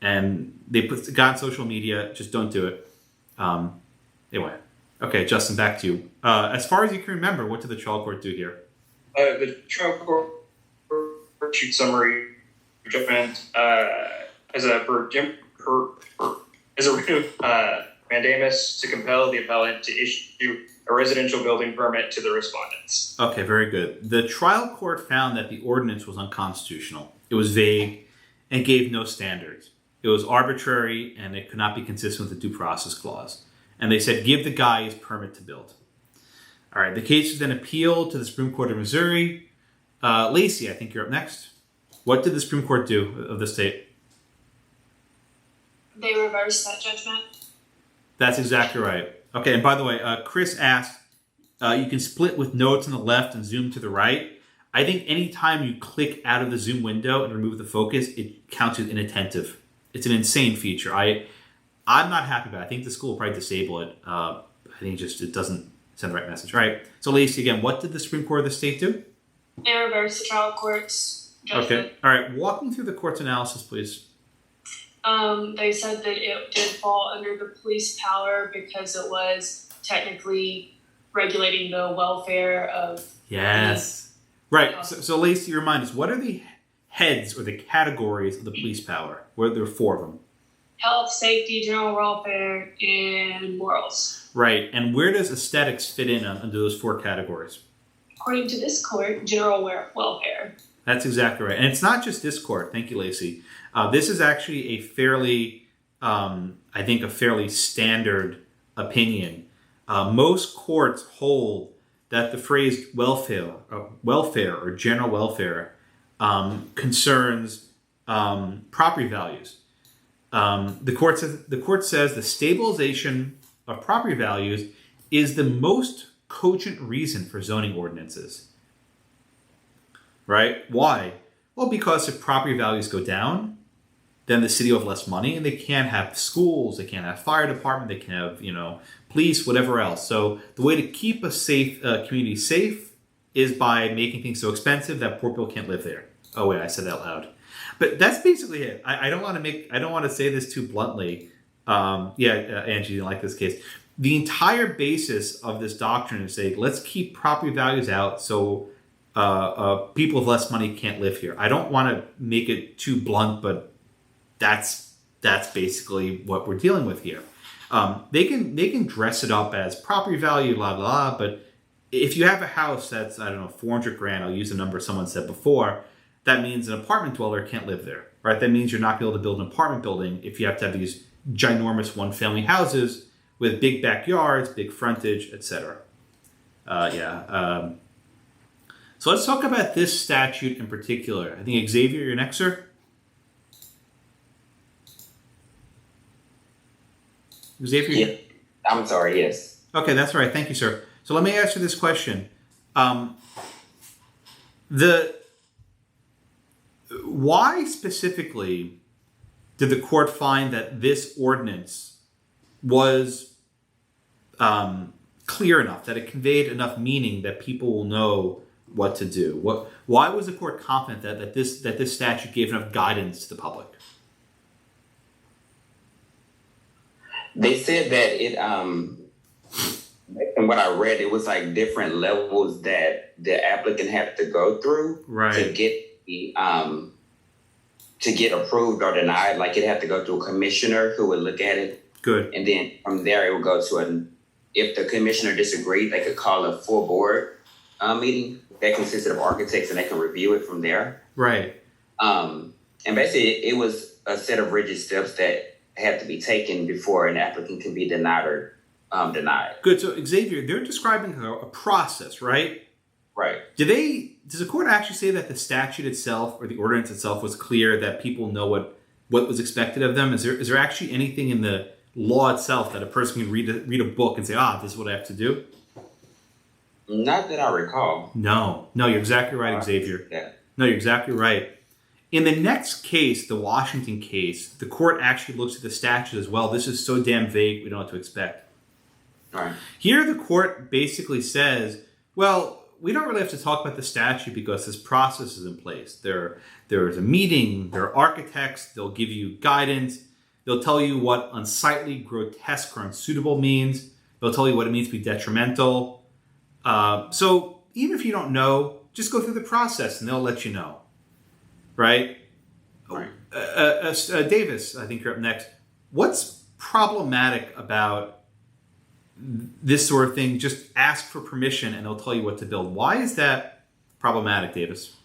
And they got on social media. Just don't do it. Anyway. Okay, Justin, back to you. As far as you can remember, what did the trial court do here?
The trial court issued summary judgment as a writ of mandamus to compel the appellant to issue a residential building permit to the respondents.
Okay, very good. The trial court found that the ordinance was unconstitutional. It was vague and gave no standards. It was arbitrary and it could not be consistent with the due process clause. And they said, give the guy his permit to build. All right, the case was then appealed to the Supreme Court of Missouri. Lacey, I think you're up next. What did the Supreme Court do of the state?
They reversed that judgment.
That's exactly right. Okay, and by the way, Chris asked, you can split with notes on the left and zoom to the right. I think anytime you click out of the Zoom window and remove the focus, it counts as inattentive. It's an insane feature. I'm not happy about it. I think the school will probably disable it. I think it doesn't send the right message. All right. So, Lacey, again, what did the Supreme Court of the state do?
They reversed the trial court's judgment.
Okay. All right. Walk me through the court's analysis, please.
They said that it did fall under the police power because it was technically regulating the welfare of...
Yes. Right. So, Lacey, remind us, what are the heads or the categories of the police power? Where there are four of them.
Health, safety, general welfare, and morals.
Right. And where does aesthetics fit in under those four categories?
According to this court, general welfare.
That's exactly right. And it's not just this court. Thank you, Lacey. This is actually a fairly standard opinion. Most courts hold that the phrase welfare or general welfare concerns property values. The court says the stabilization of property values is the most cogent reason for zoning ordinances. Right? Why? Well, because if property values go down, then the city will have less money and they can't have schools, they can't have fire department, they can have, police, whatever else. So the way to keep a safe community safe is by making things so expensive that poor people can't live there. Oh wait, I said that out loud. But that's basically it. I don't want to say this too bluntly. Angie, you didn't like this case. The entire basis of this doctrine is saying, let's keep property values out so people with less money can't live here. I don't want to make it too blunt, but that's basically what we're dealing with here. They can dress it up as property value, blah, blah, blah, but if you have a house that's, $400,000, I'll use the number someone said before, that means an apartment dweller can't live there, right? That means you're not going to be able to build an apartment building if you have to have these ginormous one-family houses with big backyards, big frontage, etc. So let's talk about this statute in particular. I think, Xavier, you're next, sir? Xavier?
Yeah. I'm sorry, yes.
Okay, that's all right. Thank you, sir. So let me ask you this question. Why specifically did the court find that this ordinance was clear enough, that it conveyed enough meaning that people will know what to do? Why was the court confident that this statute gave enough guidance to the public?
They said that it, and what I read, it was like different levels that the applicant had to go through to get the, to get approved or denied. Like it had to go to a commissioner who would look at it.
Good.
And then from there, it would go to if the commissioner disagreed, they could call a full board meeting that consisted of architects, and they can review it from there.
Right.
And basically, it was a set of rigid steps that had to be taken before an applicant can be denied or denied.
Good. So Xavier, they're describing a process, right?
Right.
Does the court actually say that the statute itself or the ordinance itself was clear that people know what was expected of them? Is there actually anything in the law itself that a person can read a book and say, this is what I have to do?
Not that I recall.
No, you're exactly right, Xavier.
Yeah.
No, you're exactly right. In the next case, the Washington case, the court actually looks at the statute as well. This is so damn vague, we don't know what to expect.
All right.
Here, the court basically says, well, we don't really have to talk about the statute because this process is in place. There is a meeting, there are architects, they'll give you guidance, they'll tell you what unsightly, grotesque, or unsuitable means, they'll tell you what it means to be detrimental. So even if you don't know, just go through the process and they'll let you know. Right?
Right.
Davis, I think you're up next. What's problematic about this sort of thing? Just ask for permission and they'll tell you what to build. Why is that problematic, Davis?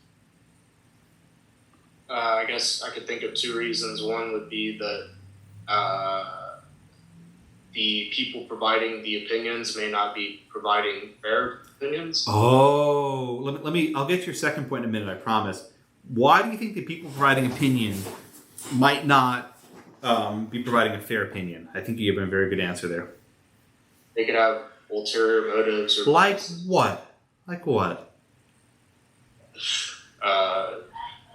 I guess I could think of two reasons. One would be that the people providing the opinions may not be providing fair opinions.
Oh, I'll get to your second point in a minute, I promise. Why do you think the people providing opinion might not be providing a fair opinion? I think you gave a very good answer there.
They could have ulterior motives. Or
like what? Like what?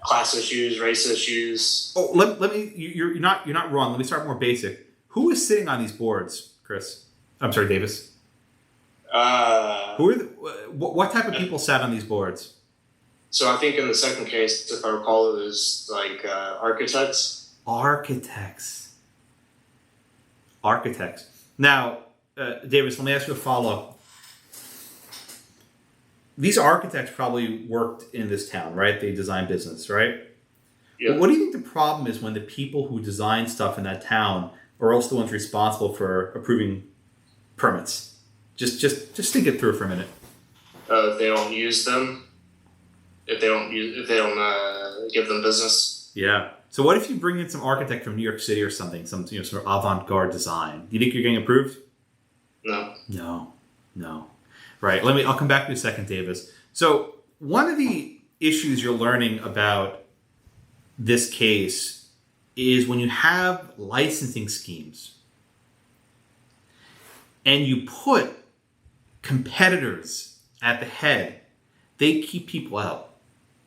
Class issues, race issues.
Oh, let me. You're not wrong. Let me start more basic. Who is sitting on these boards, Chris? I'm sorry, Davis. Who are what type of people sat on these boards?
So I think in the second case, if I recall, it was like architects.
Architects. Now, Davis, let me ask you a follow-up. These architects probably worked in this town, right? They design business, right?
Yeah.
What do you think the problem is when the people who design stuff in that town are also the ones responsible for approving permits? Just think it through for a minute.
If they don't use them. If they don't give them business.
Yeah. So what if you bring in some architect from New York City or something, some sort of avant-garde design? Do you think you're getting approved?
No.
Right. I'll come back to you in a second, Davis. So one of the issues you're learning about this case is when you have licensing schemes and you put competitors at the head, they keep people out.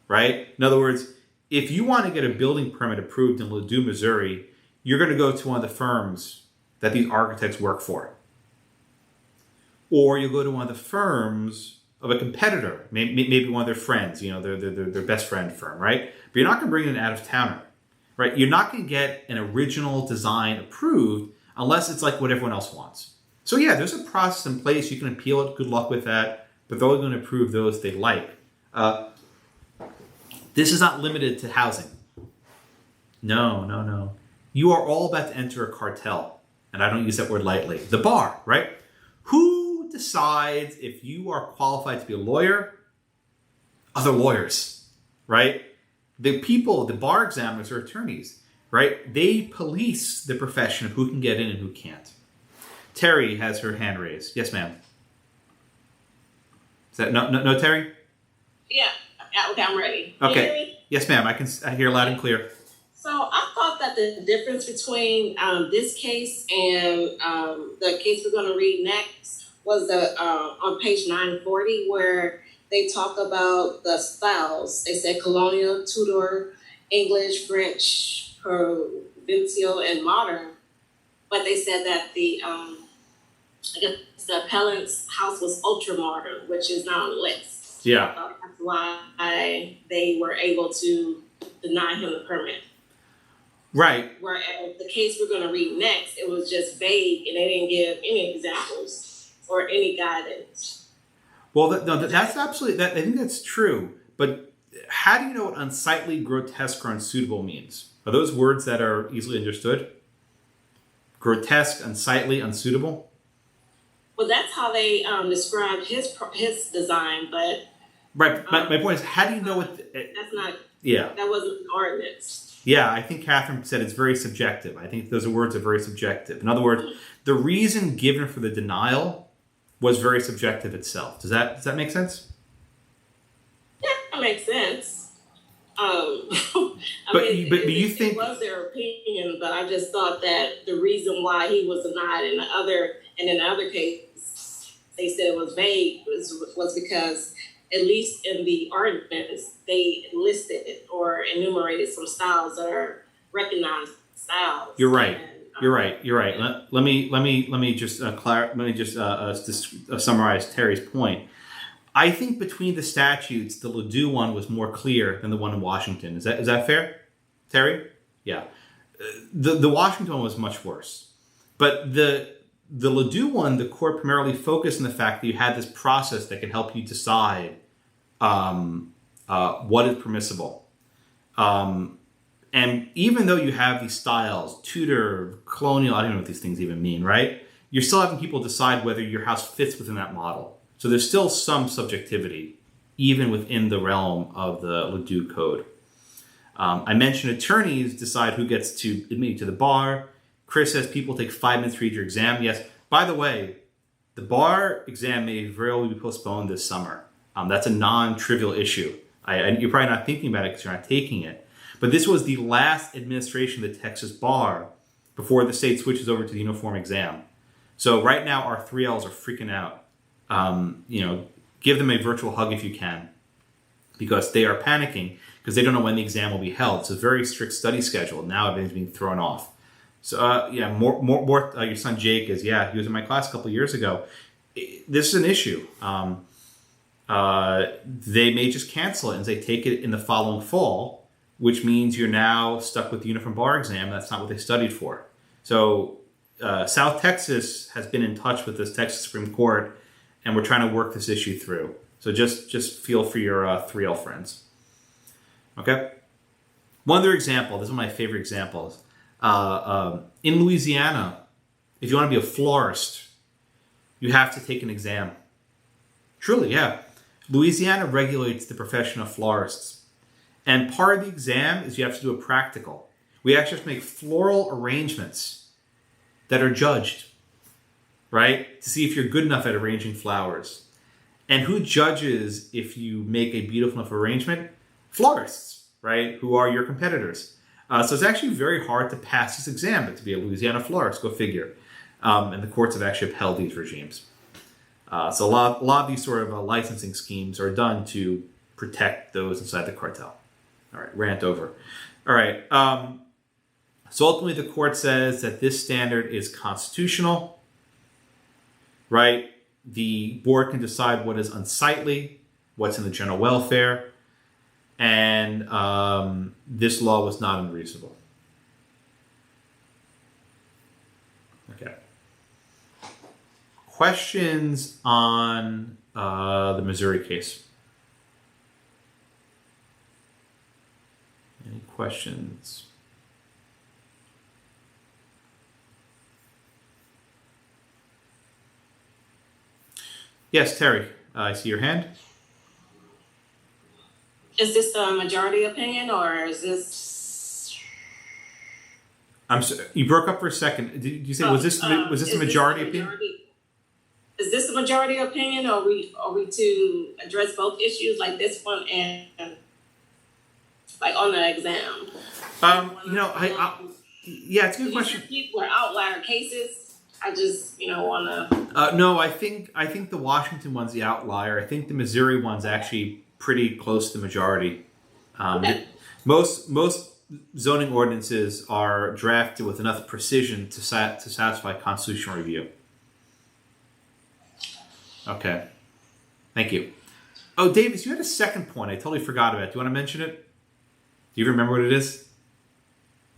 Right? In other words, if you want to get a building permit approved in Ladue, Missouri, you're going to go to one of the firms that these architects work for. Or you'll go to one of the firms of a competitor, maybe one of their friends, their best friend firm, right? But you're not going to bring in an out-of-towner, right? You're not going to get an original design approved unless it's like what everyone else wants. So yeah, there's a process in place. You can appeal it. Good luck with that. But they're only going to approve those they like. This is not limited to housing. No. You are all about to enter a cartel. And I don't use that word lightly. The bar, right? Who decides if you are qualified to be a lawyer? Other lawyers, right? The bar examiners are attorneys, right? They police the profession of who can get in and who can't. Terry has her hand raised. Yes, ma'am. Is that no, Terry?
Yeah. Okay, I'm ready.
Okay.
Can you hear me?
Yes, ma'am. I hear loud and clear.
So I thought that the difference between this case and the case we're going to read next was on page 940, where they talk about the styles. They said colonial, Tudor, English, French, Provincial, and modern. But they said that the appellant's house was ultra modern, which is not on the list.
Yeah.
That's why they were able to deny him the permit.
Right.
Whereas the case we're going to read next, it was just vague and they didn't give any examples or any guidance.
Well, that's absolutely, I think that's true. But how do you know what unsightly, grotesque, or unsuitable means? Are those words that are easily understood? Grotesque, unsightly, unsuitable?
Well, that's how they described his design, but...
Right, my point is, how do you know what...
that's not...
Yeah.
That wasn't an ordinance.
Yeah, I think Catherine said it's very subjective. I think those words are very subjective. In other words, the reason given for the denial was very subjective itself. Does that make sense?
Yeah, that makes sense.
But you think
it was their opinion, but I just thought that the reason why he was denied in the other case, they said it was vague was because at least in the ordinance they listed or enumerated some styles that are recognized styles.
You're right. You're right. Let me just summarize Terry's point. I think between the statutes, the Ladue one was more clear than the one in Washington. Is that fair, Terry? Yeah. The Washington one was much worse, but the Ladue one, the court primarily focused on the fact that you had this process that can help you decide what is permissible. And even though you have these styles, Tudor, colonial, I don't know what these things even mean, right? You're still having people decide whether your house fits within that model. So there's still some subjectivity, even within the realm of the Ladue Code. I mentioned attorneys decide who gets to admit you to the bar. Chris says people take 5 minutes to read your exam. Yes. By the way, the bar exam may very well be postponed this summer. That's a non-trivial issue. You're probably not thinking about it because you're not taking it. But this was the last administration of the Texas bar before the state switches over to the uniform exam. So right now our 3Ls are freaking out. Give them a virtual hug if you can, because they are panicking because they don't know when the exam will be held. It's a very strict study schedule. Now everything's being thrown off. So your son Jake is, he was in my class a couple of years ago. This is an issue. They may just cancel it and say take it in the following fall, which means you're now stuck with the uniform bar exam. That's not what they studied for. So South Texas has been in touch with this Texas Supreme Court, and we're trying to work this issue through. So just feel for your 3L friends. Okay? One other example. This is one of my favorite examples. In Louisiana, if you want to be a florist, you have to take an exam. Truly, yeah. Louisiana regulates the profession of florists. And part of the exam is you have to do a practical. We actually have to make floral arrangements that are judged, right? To see if you're good enough at arranging flowers. And who judges if you make a beautiful enough arrangement? Florists, right? Who are your competitors. So it's actually very hard to pass this exam, but to be a Louisiana florist, go figure. And the courts have actually upheld these regimes. So a lot of these sort of licensing schemes are done to protect those inside the cartel. All right, rant over. All right. So ultimately, the court says that this standard is constitutional, right? The board can decide what is unsightly, what's in the general welfare, and this law was not unreasonable. Okay. Questions on the Missouri case? Any questions? Yes, Terry, I see your hand.
Is this the majority opinion or is this?
I'm sorry, you broke up for a second. Did you say was this a majority opinion?
Is this the majority opinion, or are we to address both issues like this one and like on the exam?
Yeah, it's a good question.
People are outlier cases. I just want to.
No, I think the Washington one's the outlier. I think the Missouri one's actually pretty close to the majority. Okay. Most zoning ordinances are drafted with enough precision to satisfy constitutional review. Okay, thank you. Oh, Davis, you had a second point. I totally forgot about it. Do you want to mention it? Do you remember what it is?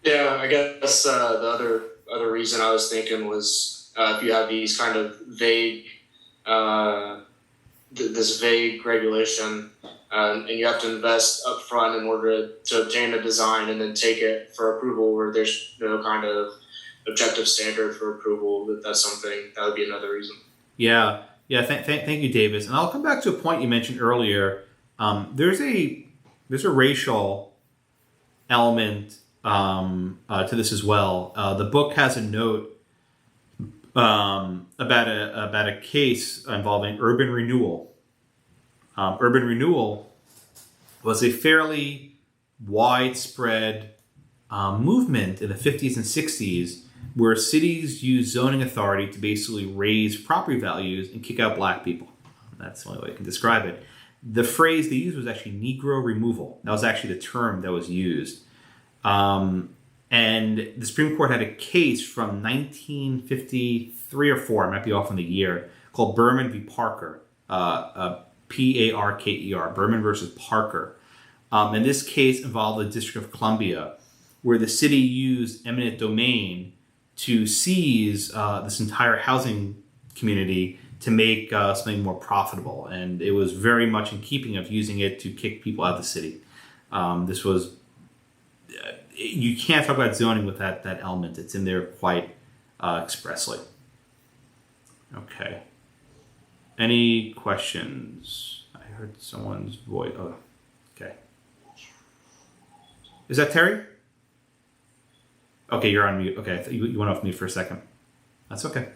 Yeah, I guess the other reason I was thinking was if you have these kind of vague, this vague regulation, and you have to invest up front in order to obtain a design and then take it for approval where there's no kind of objective standard for approval, that's something, that would be another reason.
Yeah. Thank you, Davis. And I'll come back to a point you mentioned earlier. There's a racial element to this as well. The book has a note about a case involving urban renewal. Urban renewal was a fairly widespread movement in the 50s and 60s where cities used zoning authority to basically raise property values and kick out black people. That's the only way I can describe it. The phrase they used was actually Negro removal. That was actually the term that was used. And the Supreme Court had a case from 1953 or 4, I might be off on the year, called Berman v. Parker, Parker, Berman versus Parker. And this case involved the District of Columbia, where the city used eminent domain to seize this entire housing community to make something more profitable. And it was very much in keeping of using it to kick people out of the city. This was... you can't talk about zoning with that element. It's in there quite expressly. Okay. Any questions? I heard someone's voice. Oh, okay. Is that Terry? Okay, you're on mute. Okay, you went off mute for a second. That's okay.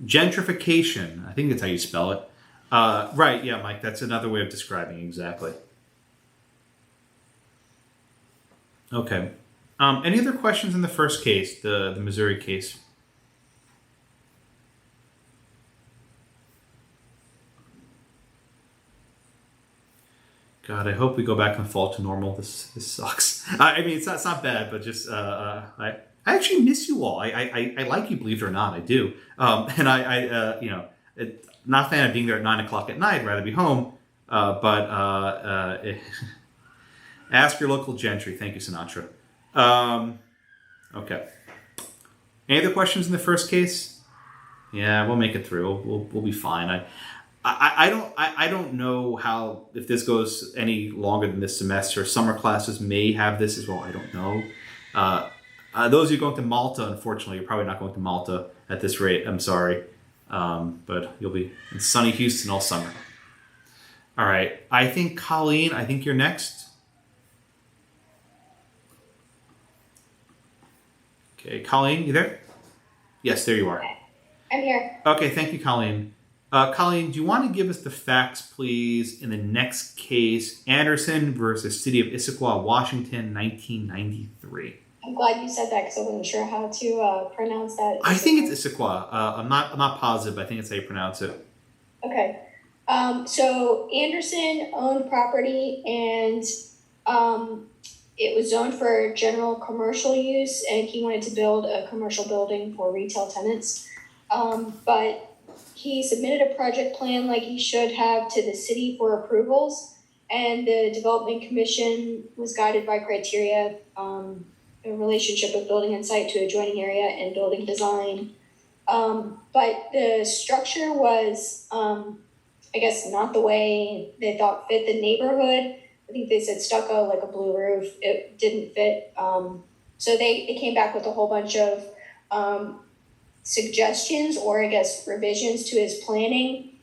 Gentrification. I think that's how you spell it. Right, yeah, Mike, that's another way of describing it, exactly. Okay. Any other questions in the first case, the Missouri case? God, I hope we go back and fall to normal. This sucks. I mean, it's not bad, but just I actually miss you all. I like you, believe it or not, I do. And I not a fan of being there at 9 o'clock at night. I'd rather be home. But ask your local gentry. Thank you, Sinatra. Okay. Any other questions in the first case? Yeah, we'll make it through. We'll be fine. I don't know how, if this goes any longer than this semester. Summer classes may have this as well. I don't know. Those of you going to Malta, unfortunately, you're probably not going to Malta at this rate. I'm sorry. But you'll be in sunny Houston all summer. All right. I think, Colleen, you're next. Okay, Colleen, you there? Yes, there you are.
I'm here.
Okay, thank you, Colleen. Colleen, do you want to give us the facts, please, in the next case, Anderson versus City of Issaquah, Washington, 1993?
I'm glad you said that because I wasn't sure how to pronounce that.
I think it's Issaquah. I'm not positive, but I think it's how you pronounce it.
Okay. So Anderson owned property and it was zoned for general commercial use, and he wanted to build a commercial building for retail tenants. But he submitted a project plan like he should have to the city for approvals, and the Development Commission was guided by criteria, a relationship of building and site to adjoining area and building design. But the structure was, I guess, not the way they thought fit the neighborhood. I think they said stucco, like a blue roof. It didn't fit. So they came back with a whole bunch of suggestions, or I guess revisions to his planning.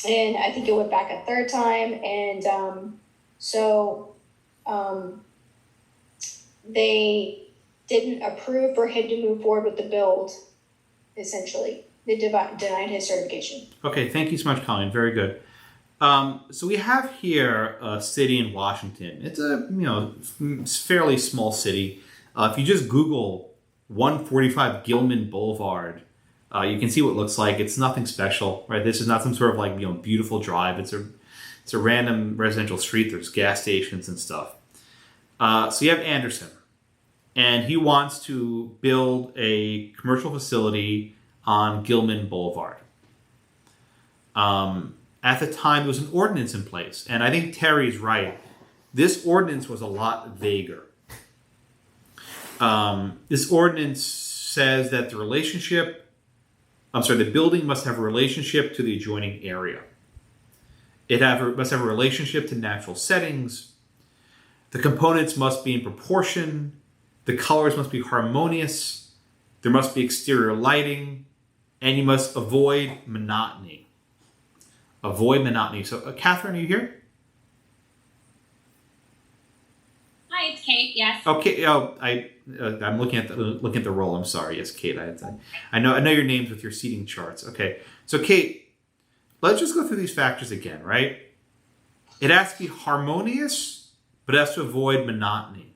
And I think it went back a third time. And they didn't approve for him to move forward with the build, essentially. They denied his certification.
Okay, thank you so much, Colleen. Very good. So we have here a city in Washington. It's a fairly small city. If you just Google 145 Gilman Boulevard, you can see what it looks like. It's nothing special, right? This is not some sort of beautiful drive. It's a random residential street. There's gas stations and stuff. So you have Anderson, and he wants to build a commercial facility on Gilman Boulevard. at the time, there was an ordinance in place. And I think Terry's right. This ordinance was a lot vaguer. This ordinance says that the building must have a relationship to the adjoining area. It must have a relationship to natural settings. The components must be in proportion. The colors must be harmonious. There must be exterior lighting. And you must avoid monotony. Avoid monotony. So, Catherine, are you here?
Hi, it's Kate. Yes.
Okay. Oh, I'm looking at the roll. I'm sorry. Yes, Kate. I know your names with your seating charts. Okay. So, Kate, let's just go through these factors again, right? It has to be harmonious, but it has to avoid monotony.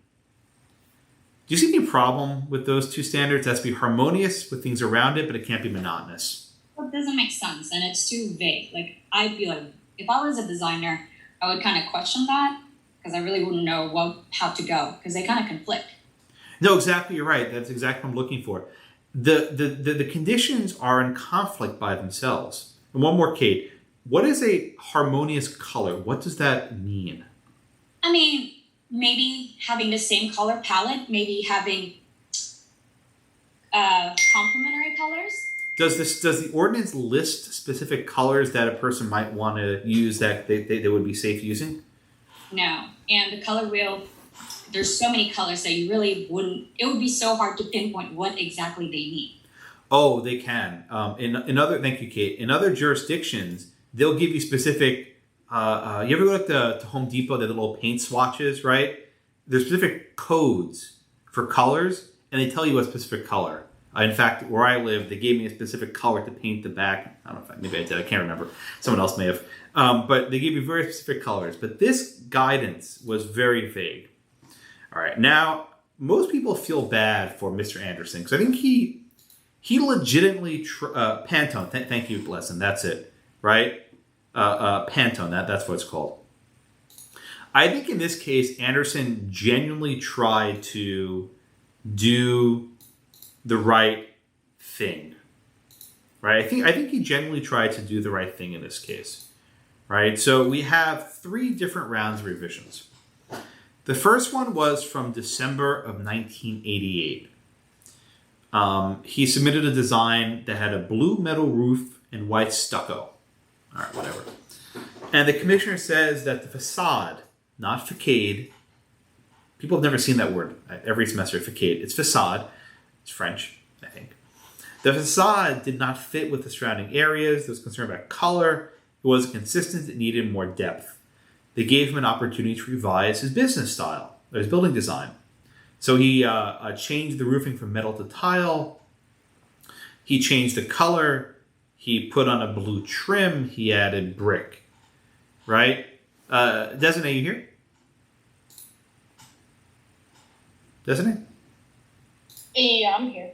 Do you see any problem with those two standards? It has to be harmonious with things around it, but it can't be monotonous.
Well, it doesn't make sense, and it's too vague. Like, I feel like if I was a designer, I would kind of question that because I really wouldn't know how to go because they kind of conflict.
No, exactly. You're right. That's exactly what I'm looking for. The conditions are in conflict by themselves. And one more, Kate. What is a harmonious color? What does that mean?
I mean, maybe having the same color palette, maybe having complementary colors. Does
the ordinance list specific colors that a person might want to use that they would be safe using?
No. And the color wheel, there's so many colors that you really wouldn't, it would be so hard to pinpoint what exactly they need.
Oh, they can. Thank you, Kate. In other jurisdictions, they'll give you specific, you ever go to Home Depot, the little paint swatches, right? There's specific codes for colors, and they tell you a specific color. In fact, where I live, they gave me a specific color to paint the back. I don't know if maybe I did. I can't remember. Someone else may have. But they gave me very specific colors. But this guidance was very vague. All right. Now, most people feel bad for Mr. Anderson because I think he legitimately Pantone. Thank you, Lesson. That's it, right? Pantone. That's what it's called. I think in this case, Anderson genuinely tried to do the right thing, right? I think he genuinely tried to do the right thing in this case, right? So we have 3 different rounds of revisions. The first one was from December of 1988. He submitted a design that had a blue metal roof and white stucco. All right, whatever. And the commissioner says that the facade, not facade, people have never seen that word every semester, facade. It's facade. It's French, I think. The facade did not fit with the surrounding areas. There was concern about color. It wasn't consistent. It needed more depth. They gave him an opportunity to revise his business style, or his building design. So he changed the roofing from metal to tile. He changed the color. He put on a blue trim. He added brick. Right? Desiree, you here? Desiree?
Yeah, I'm here.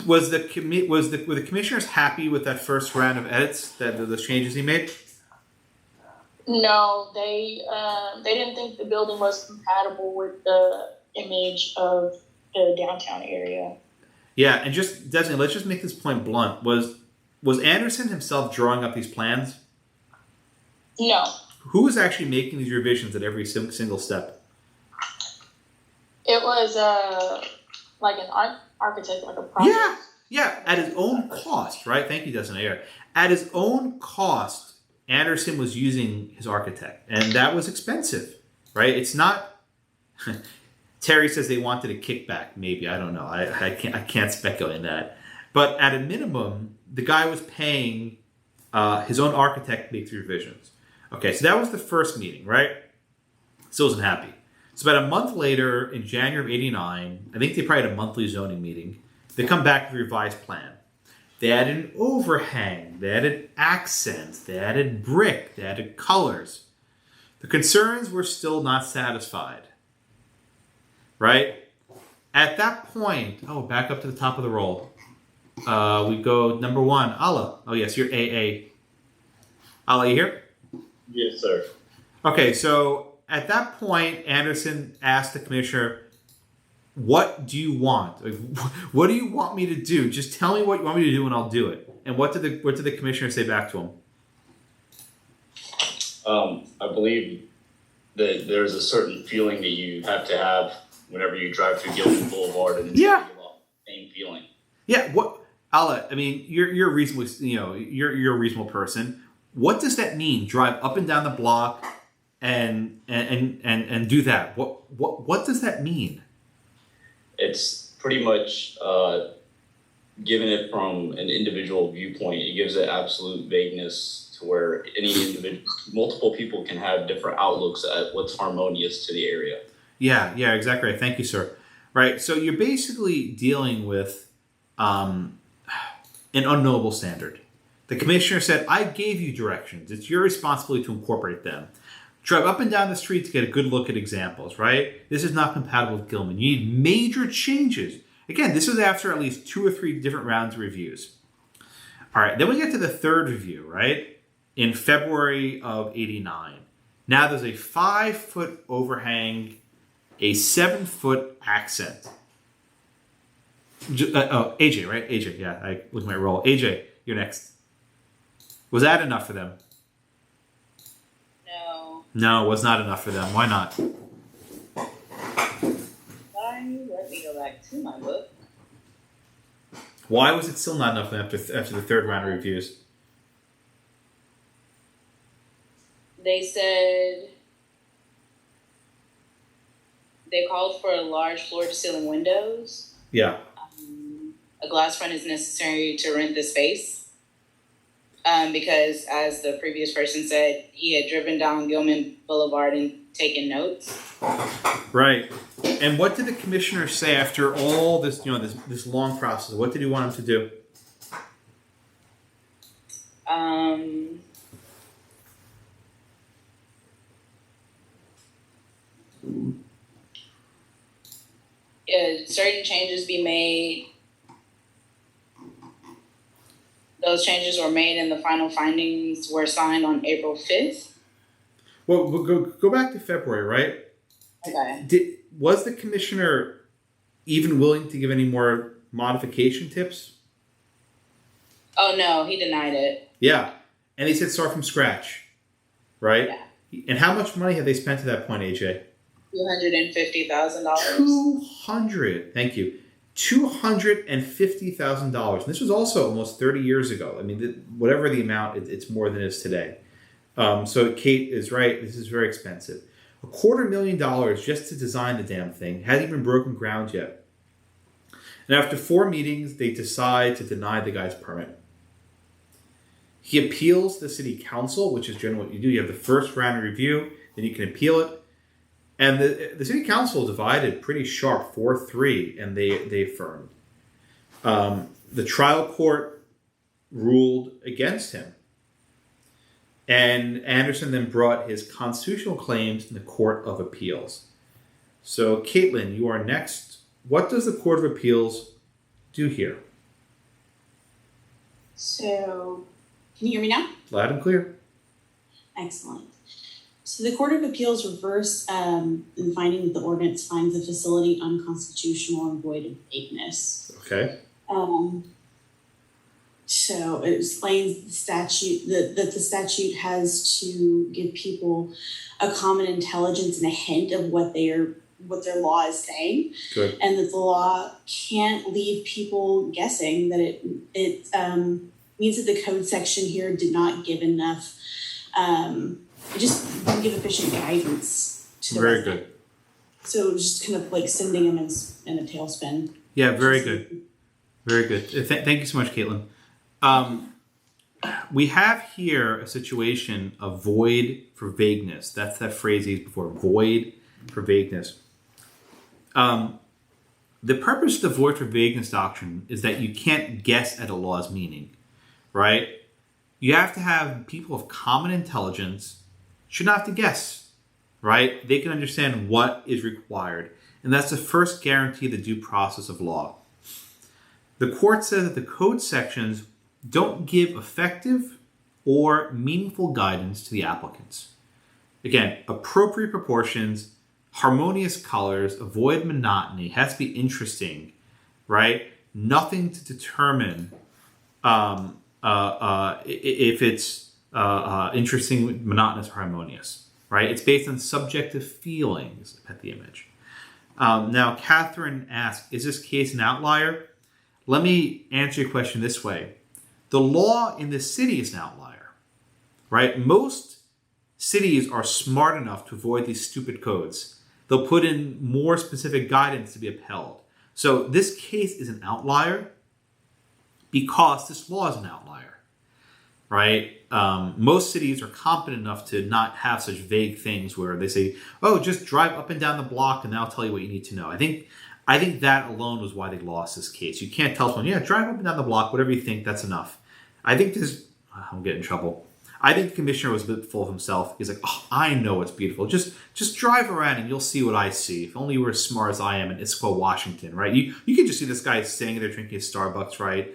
Were the commissioners happy with that first round of edits, those changes he made?
No, they didn't think the building was compatible with the image of the downtown area.
Yeah, and just Desiree, let's just make this point blunt. Was Anderson himself drawing up these plans?
No.
Who was actually making these revisions at every single step?
It was like an architect, like a project.
Yeah, at his own cost, right? Thank you, Desiree. At his own cost, Anderson was using his architect, and that was expensive, right? It's not. Terry says they wanted a kickback. Maybe, I don't know. I can't speculate on that. But at a minimum, the guy was paying his own architect to make the revisions. Okay, so that was the first meeting, right? Still wasn't happy. So about a month later, in January of '89, I think they probably had a monthly zoning meeting. They come back with a revised plan. They added an overhang. They added accents. They added brick. They added colors. The concerns were still not satisfied. Right? At that point, back up to the top of the roll. We go number 1, Allah. Oh, yes, you're AA. Allah, you here?
Yes, sir.
Okay, so at that point, Anderson asked the commissioner, what do you want? Like, what do you want me to do? Just tell me what you want me to do and I'll do it. And what did the commissioner say back to him?
I believe that there's a certain feeling that you have to have whenever you drive through Gilman Boulevard, and it's the same feeling.
Yeah. What, Ala? I mean, you're a reasonable. You're a reasonable person. What does that mean? Drive up and down the block, and do that. What does that mean?
It's pretty much given it from an individual viewpoint. It gives it absolute vagueness to where multiple people can have different outlooks at what's harmonious to the area. Yeah,
exactly right. Thank you, sir. Right, so you're basically dealing with an unknowable standard. The commissioner said, I gave you directions. It's your responsibility to incorporate them. Drive up and down the street to get a good look at examples, right? This is not compatible with Gilman. You need major changes. Again, this is after at least 2 or 3 different rounds of reviews. All right, then we get to the third review, right? In February of '89. Now there's a 5-foot overhang, a 7-foot accent. AJ, right? AJ, yeah, I look at my roll. AJ, you're next. Was that enough for them? No, it was not enough for them. Why not?
Let me go back to my book.
Why was it still not enough after the third round of reviews?
They said they called for large floor-to-ceiling windows.
Yeah.
A glass front is necessary to rent the space. Because, as the previous person said, he had driven down Gilman Boulevard and taken notes.
Right. And what did the commissioner say after all this, this long process? What did he want him to do?
Certain changes be made. Those changes were made and the final findings were signed on April 5th.
Well, we'll go back to February, right?
Okay.
Was the commissioner even willing to give any more modification tips?
Oh, no, he denied it.
Yeah. And he said start from scratch, right? Yeah. And how much money have they spent to that point, AJ?
$250,000.
200. Thank you. $250,000. And this was also almost 30 years ago. I mean, whatever the amount, it's more than it is today. So Kate is right. This is very expensive. $250,000 just to design the damn thing. Hasn't even broken ground yet. And after 4 meetings, they decide to deny the guy's permit. He appeals the city council, which is generally what you do. You have the first round of review, then you can appeal it. And the city council divided pretty sharp, 4-3, and they affirmed. The trial court ruled against him. And Anderson then brought his constitutional claims in the Court of Appeals. So, Caitlin, you are next. What does the Court of Appeals do here?
So, can you hear me now?
Loud and clear.
Excellent. So the Court of Appeals reversed in finding that the ordinance finds the facility unconstitutional and void of vagueness.
Okay.
So it explains the statute that the statute has to give people a common intelligence and a hint of what their law is saying. Good. And that the law can't leave people guessing, that it means that the code section here did not give enough. It just didn't give efficient guidance to the resident. Good. So it was just kind of like sending them in a tailspin.
Yeah, very good. Very good. Thank you so much, Caitlin. We have here a situation of void for vagueness. That's that phrase used before, void for vagueness. The purpose of the void for vagueness doctrine is that you can't guess at a law's meaning, right? You have to have people of common intelligence should not have to guess, right? They can understand what is required. And that's the first guarantee of the due process of law. The court says that the code sections don't give effective or meaningful guidance to the applicants. Again, appropriate proportions, harmonious colors, avoid monotony, has to be interesting, right? Nothing to determine if it's interesting, monotonous, or harmonious, right? It's based on subjective feelings at the image. Now, Catherine asked, is this case an outlier? Let me answer your question this way. The law in this city is an outlier, right? Most cities are smart enough to avoid these stupid codes. They'll put in more specific guidance to be upheld. So this case is an outlier because this law is an outlier, right? Most cities are competent enough to not have such vague things where they say, oh, just drive up and down the block and that'll tell you what you need to know. I think that alone was why they lost this case. You can't tell someone, yeah, drive up and down the block, whatever you think, that's enough. I think I'm getting in trouble. I think the commissioner was a bit full of himself. He's like, oh, I know it's beautiful. Just drive around and you'll see what I see. If only you were as smart as I am in Issaquah, Washington, right? You can just see this guy standing there drinking his Starbucks, right?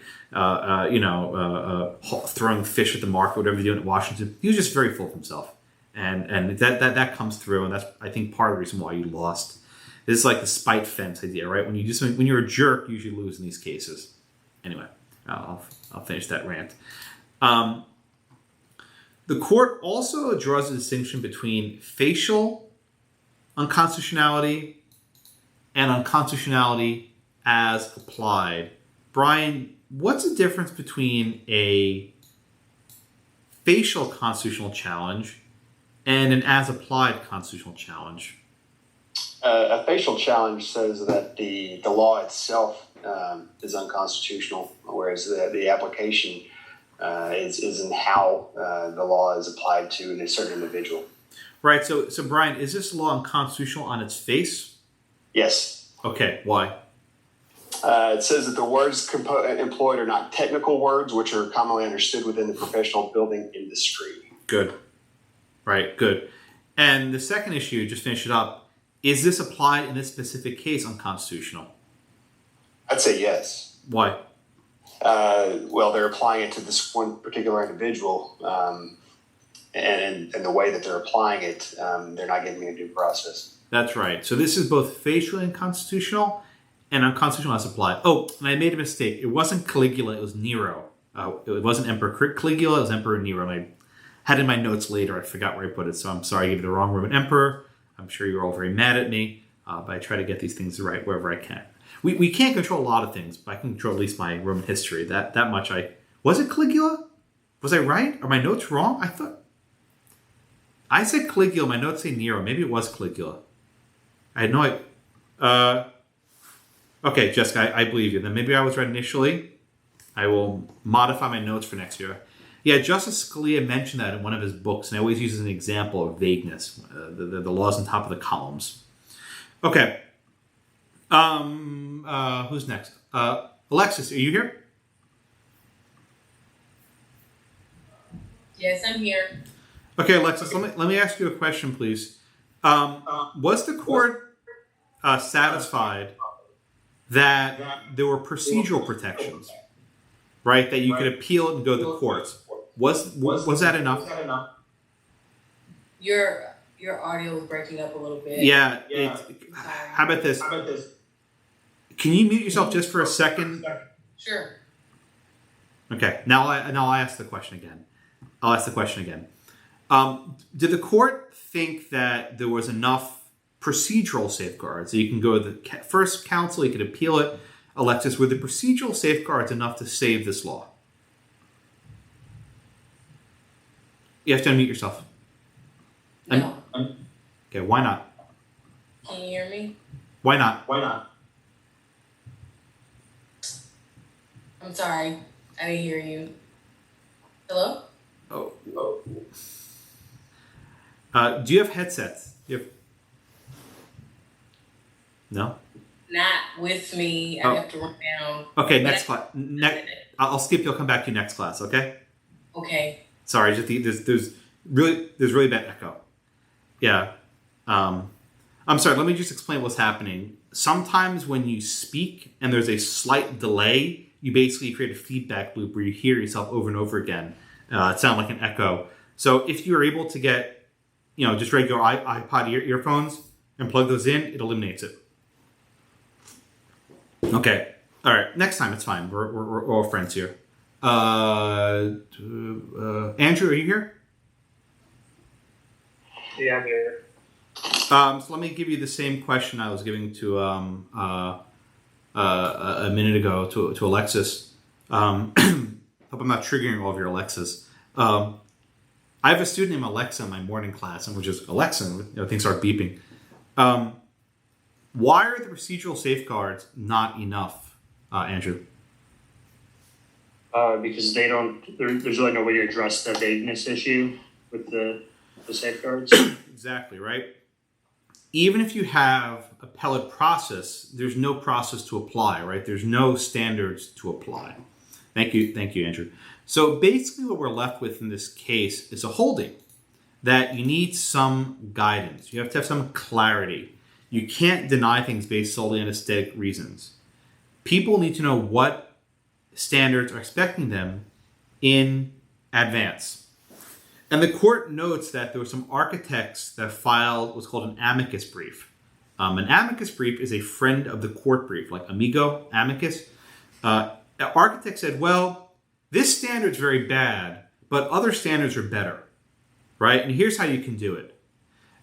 Throwing fish at the market, whatever he's doing at Washington. He was just very full of himself. And that comes through, and that's, I think, part of the reason why you lost. This is like the spite fence idea, right? When you're a jerk, you usually lose in these cases. Anyway, I'll finish that rant. The court also draws a distinction between facial unconstitutionality and unconstitutionality as applied. Brian, what's the difference between a facial constitutional challenge and an as applied constitutional challenge?
A facial challenge says that the law itself is unconstitutional, whereas the application is in how the law is applied to a certain individual.
Right. So Brian, is this law unconstitutional on its face?
Yes.
Okay. Why?
It says that the words employed are not technical words, which are commonly understood within the professional building industry.
Good. Right. Good. And the second issue, just finish it up. Is this applied in this specific case unconstitutional?
I'd say yes.
Why?
Well, they're applying it to this one particular individual, and the way that they're applying it, they're not giving me a due process.
That's right. So this is both facially unconstitutional and unconstitutional as applied. Oh, and I made a mistake. It wasn't Caligula, it was Nero. It wasn't Emperor Caligula, it was Emperor Nero. And I had it in my notes later, I forgot where I put it, so I'm sorry I gave you the wrong Roman emperor. I'm sure you're all very mad at me, but I try to get these things right wherever I can. We can't control a lot of things, but I can control at least my Roman history. That much Was it Caligula? Was I right? Are my notes wrong? I said Caligula, my notes say Nero. Maybe it was Caligula. I had no idea. Okay, Jessica, I believe you. Then maybe I was right initially. I will modify my notes for next year. Yeah, Justice Scalia mentioned that in one of his books, and I always use it as an example of vagueness. The laws on top of the columns. Okay. Who's next? Alexis, are you here?
Yes, I'm here.
Okay, Alexis, let me ask you a question, please. Was the court satisfied that there were procedural protections, right? That you could appeal it and go to the courts. Was that enough?
Your audio is breaking up a little bit.
Yeah. How about this? Can you mute yourself just for a second?
Sure.
Okay. Now I'll ask the question again. Did the court think that there was enough procedural safeguards that you can go to the first counsel, you could appeal it? Alexis, were the procedural safeguards enough to save this law? You have to unmute yourself.
No.
Okay, why not?
Can you hear me?
Why not?
I'm sorry. I didn't hear you. Hello?
Oh. Do you have headsets? No?
Not with me. I have to run down.
Okay, next class. I'll skip you. I'll come back to you next class, okay?
Okay.
Sorry, just there's really bad echo. Yeah. I'm sorry, let me just explain what's happening. Sometimes when you speak and there's a slight delay, you basically create a feedback loop where you hear yourself over and over again. It sounds like an echo. So if you're able to get, just regular iPod earphones and plug those in, it eliminates it. Okay. All right. Next time, it's fine. We're all friends here. Andrew, are you here?
Yeah, I'm here.
So let me give you the same question I was giving to a minute ago to Alexis. Hope I'm not triggering all of your Alexas. I have a student named Alexa in my morning class, and which is Alexa, things start beeping. Why are the procedural safeguards not enough, Andrew?
Because they don't. There's really no way to address the vagueness issue with the safeguards.
Exactly right. Even if you have appellate process, there's no process to apply, right? There's no standards to apply. Thank you, Andrew. So basically what we're left with in this case is a holding that you need some guidance. You have to have some clarity. You can't deny things based solely on aesthetic reasons. People need to know what standards are expecting them in advance. And the court notes that there were some architects that filed what's called an amicus brief. An amicus brief is a friend of the court brief, like amigo, amicus. Architect said, well, this standard's very bad, but other standards are better, right? And here's how you can do it.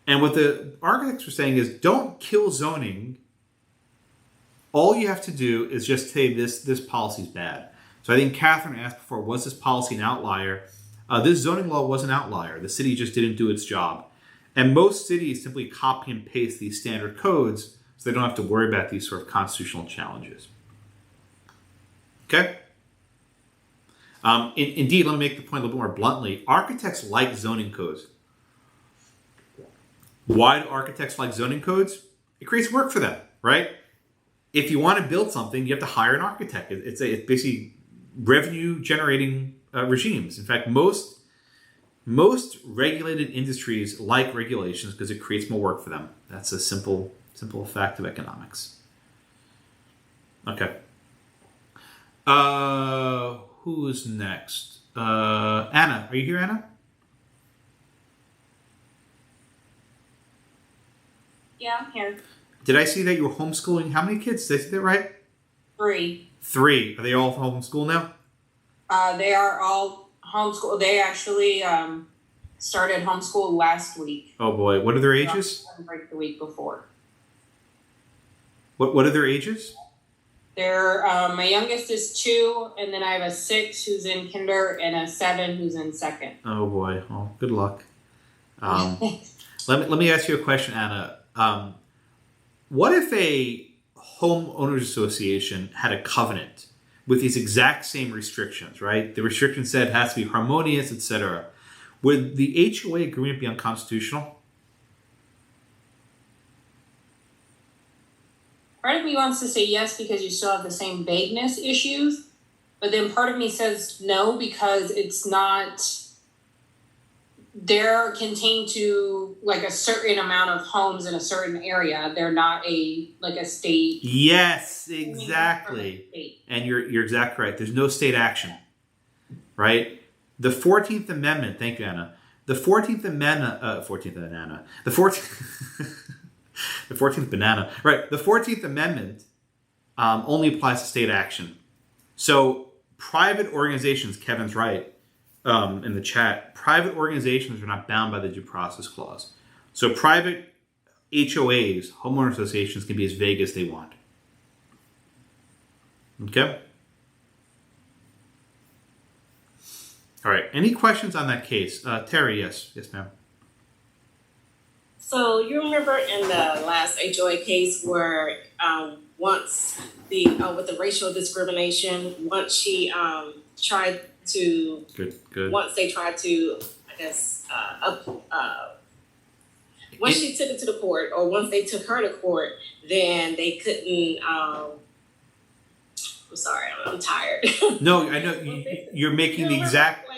And what the architects were saying is, don't kill zoning. All you have to do is just say this policy's bad. So I think Catherine asked before, was this policy an outlier? This zoning law was an outlier. The city just didn't do its job. And most cities simply copy and paste these standard codes so they don't have to worry about these sort of constitutional challenges. Okay? Indeed, let me make the point a little bit more bluntly. Architects like zoning codes. Why do architects like zoning codes? It creates work for them, right? If you want to build something, you have to hire an architect. It's basically revenue generating regimes. In fact, most regulated industries like regulations because it creates more work for them. That's a simple fact of economics. Okay. Who's next? Anna. Are you here, Anna?
Yeah, I'm here.
Did I see that you were homeschooling? How many kids? Did I see that right?
3.
3. Are they all homeschooled now?
They are all homeschooled. They actually started homeschool last week.
Oh boy, what are their ages?
Break the week before.
What are their ages?
They're my youngest is 2, and then I have a 6 who's in kinder and a 7 who's in second.
Oh boy, oh good luck. Let me ask you a question, Anna. What if a homeowners association had a covenant with these exact same restrictions, right? The restriction said it has to be harmonious, etc. Would the HOA agreement be unconstitutional?
Part of me wants to say yes because you still have the same vagueness issues, but then part of me says no because it's not. They're contained to like a certain amount of homes in a certain area. They're not a state.
Yes, exactly. And you're exactly right. There's no state action, right? The 14th Amendment. Thank you, Anna. The 14th Amendment. The 14th banana. Right. The 14th Amendment only applies to state action. So private organizations. Kevin's right. In the chat, private organizations are not bound by the due process clause. So private HOAs, homeowner associations, can be as vague as they want. Okay? All right. Any questions on that case? Terry, yes. Yes, ma'am.
So you remember in the last HOA case where once with the racial discrimination, once she tried to
good.
Once they tried to, I guess, once she took it to the court, or once they took her to court, then they couldn't. I'm sorry, I'm tired.
No, I know you're making the exact.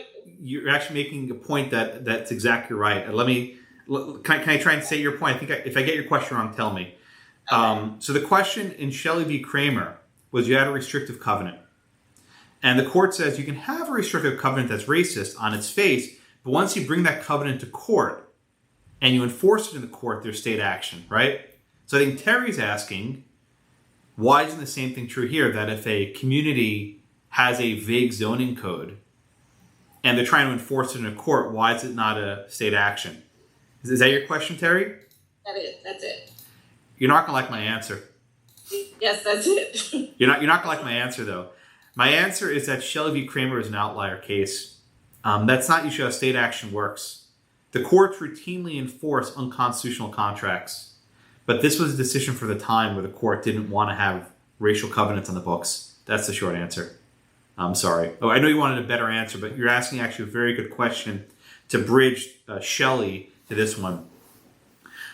You're actually making a point that's exactly right. Can I try and say your point? I think if I get your question wrong, tell me. Okay. So the question in Shelley v. Kramer was you had a restrictive covenant. And the court says you can have a restrictive covenant that's racist on its face, but once you bring that covenant to court and you enforce it in the court, there's state action, right? So I think Terry's asking, why isn't the same thing true here? That if a community has a vague zoning code and they're trying to enforce it in a court, why is it not a state action? Is that your question, Terry?
That's it.
You're not gonna like my answer.
Yes, that's it.
You're not gonna like my answer though. My answer is that Shelley v. Kramer is an outlier case. That's not usually how state action works. The courts routinely enforce unconstitutional contracts, but this was a decision for the time where the court didn't want to have racial covenants on the books. That's the short answer. I'm sorry. Oh, I know you wanted a better answer, but you're asking actually a very good question to bridge Shelley to this one.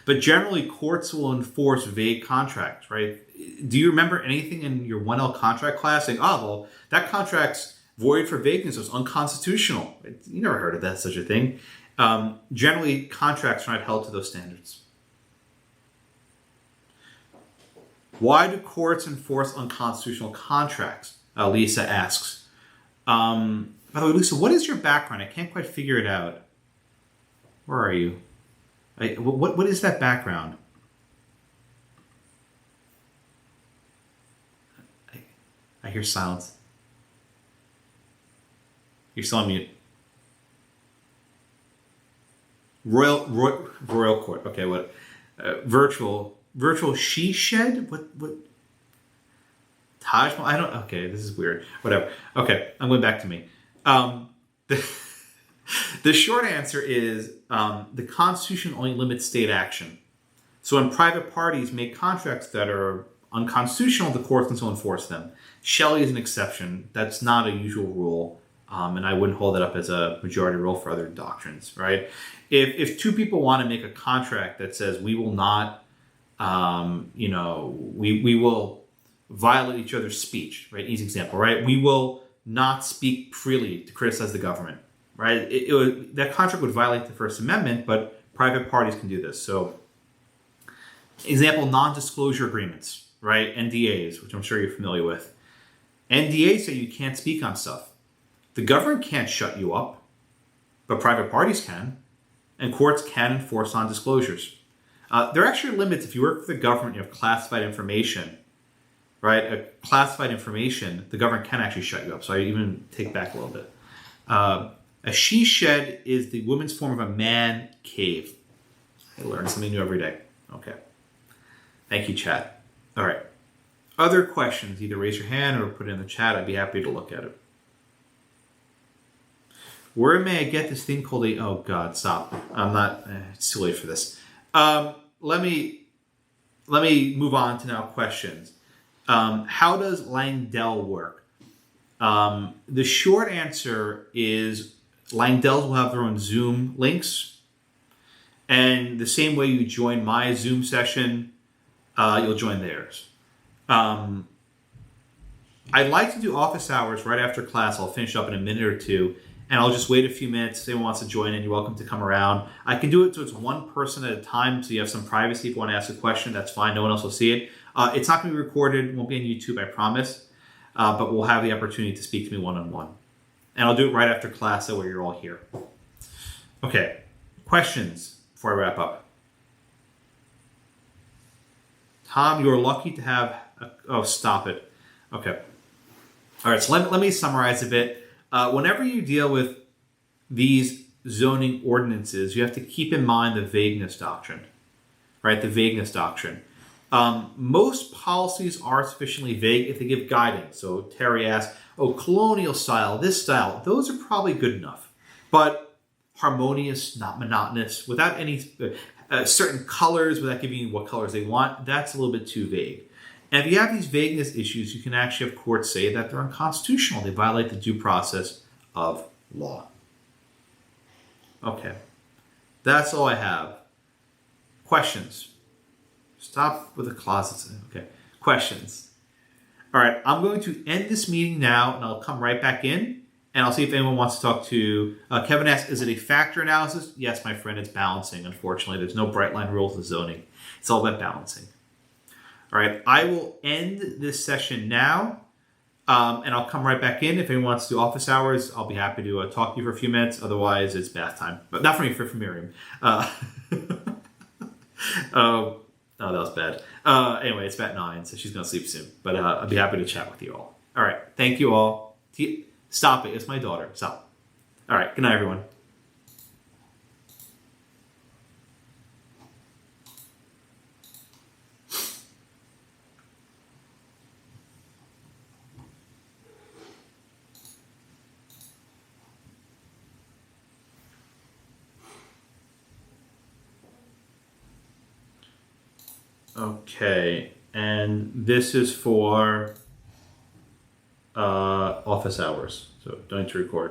But generally, courts will enforce vague contracts, right? Do you remember anything in your 1L contract class saying, oh, well, that contract's void for vagueness, was unconstitutional? You never heard of that, such a thing. Generally, contracts are not held to those standards. Why do courts enforce unconstitutional contracts? Lisa asks. By the way, Lisa, what is your background? I can't quite figure it out. Where are you? What is that background? I hear silence. You're still on mute. Royal Court. Okay, what? Virtual she shed? What? Taj Mahal? I don't. Okay, this is weird. Whatever. Okay, I'm going back to me. The short answer is the Constitution only limits state action. So when private parties make contracts that are unconstitutional, the courts can still enforce them. Shelley is an exception. That's not a usual rule, and I wouldn't hold it up as a majority rule for other doctrines, right? If two people want to make a contract that says we will not, we will violate each other's speech, right? Easy example, right? We will not speak freely to criticize the government. Right, that contract would violate the First Amendment, but private parties can do this. So, example, non-disclosure agreements, right? NDAs, which I'm sure you're familiar with. NDAs say you can't speak on stuff. The government can't shut you up, but private parties can, and courts can enforce non-disclosures. There are actually limits. If you work for the government, you have classified information, right? Classified information, the government can actually shut you up. So I even take back a little bit. A she shed is the women's form of a man cave. I learn something new every day. Okay. Thank you, chat. All right. Other questions, either raise your hand or put it in the chat. I'd be happy to look at it. Where may I get this thing called oh God, stop. I'm not, it's too late for this. Let me move on to now questions. How does Langdell work? The short answer is Langdells will have their own Zoom links. And the same way you join my Zoom session, you'll join theirs. I'd like to do office hours right after class. I'll finish up in a minute or two. And I'll just wait a few minutes. If anyone wants to join in, you're welcome to come around. I can do it so it's one person at a time, so you have some privacy. If you want to ask a question, that's fine. No one else will see it. It's not going to be recorded. It won't be on YouTube, I promise. But we'll have the opportunity to speak to me one-on-one. And I'll do it right after class, that way you're all here. Okay, questions before I wrap up. Tom, you're lucky to have... oh, stop it. Okay. All right, so let me summarize a bit. Whenever you deal with these zoning ordinances, you have to keep in mind the vagueness doctrine, right? The vagueness doctrine. Most policies are sufficiently vague if they give guidance. So Terry asked, oh, colonial style, this style, those are probably good enough. But harmonious, not monotonous, without any certain colors, without giving you what colors they want, that's a little bit too vague. And if you have these vagueness issues, you can actually have courts say that they're unconstitutional. They violate the due process of law. Okay. That's all I have. Questions? Stop with the closets. Okay. Questions? All right. I'm going to end this meeting now, and I'll come right back in, and I'll see if anyone wants to talk to... Kevin asks, is it a factor analysis? Yes, my friend, it's balancing, unfortunately. There's no bright line rules of zoning. It's all about balancing. All right, I will end this session now, and I'll come right back in. If anyone wants to do office hours, I'll be happy to talk to you for a few minutes. Otherwise, it's bath time. But not for me, for Miriam. Oh, that was bad. Anyway, it's about 9, so she's going to sleep soon. But I'll be happy to chat with you all. All right, thank you all. Stop it. It's my daughter. Stop. All right, good night, everyone. Okay, and this is for office hours, so don't need to record.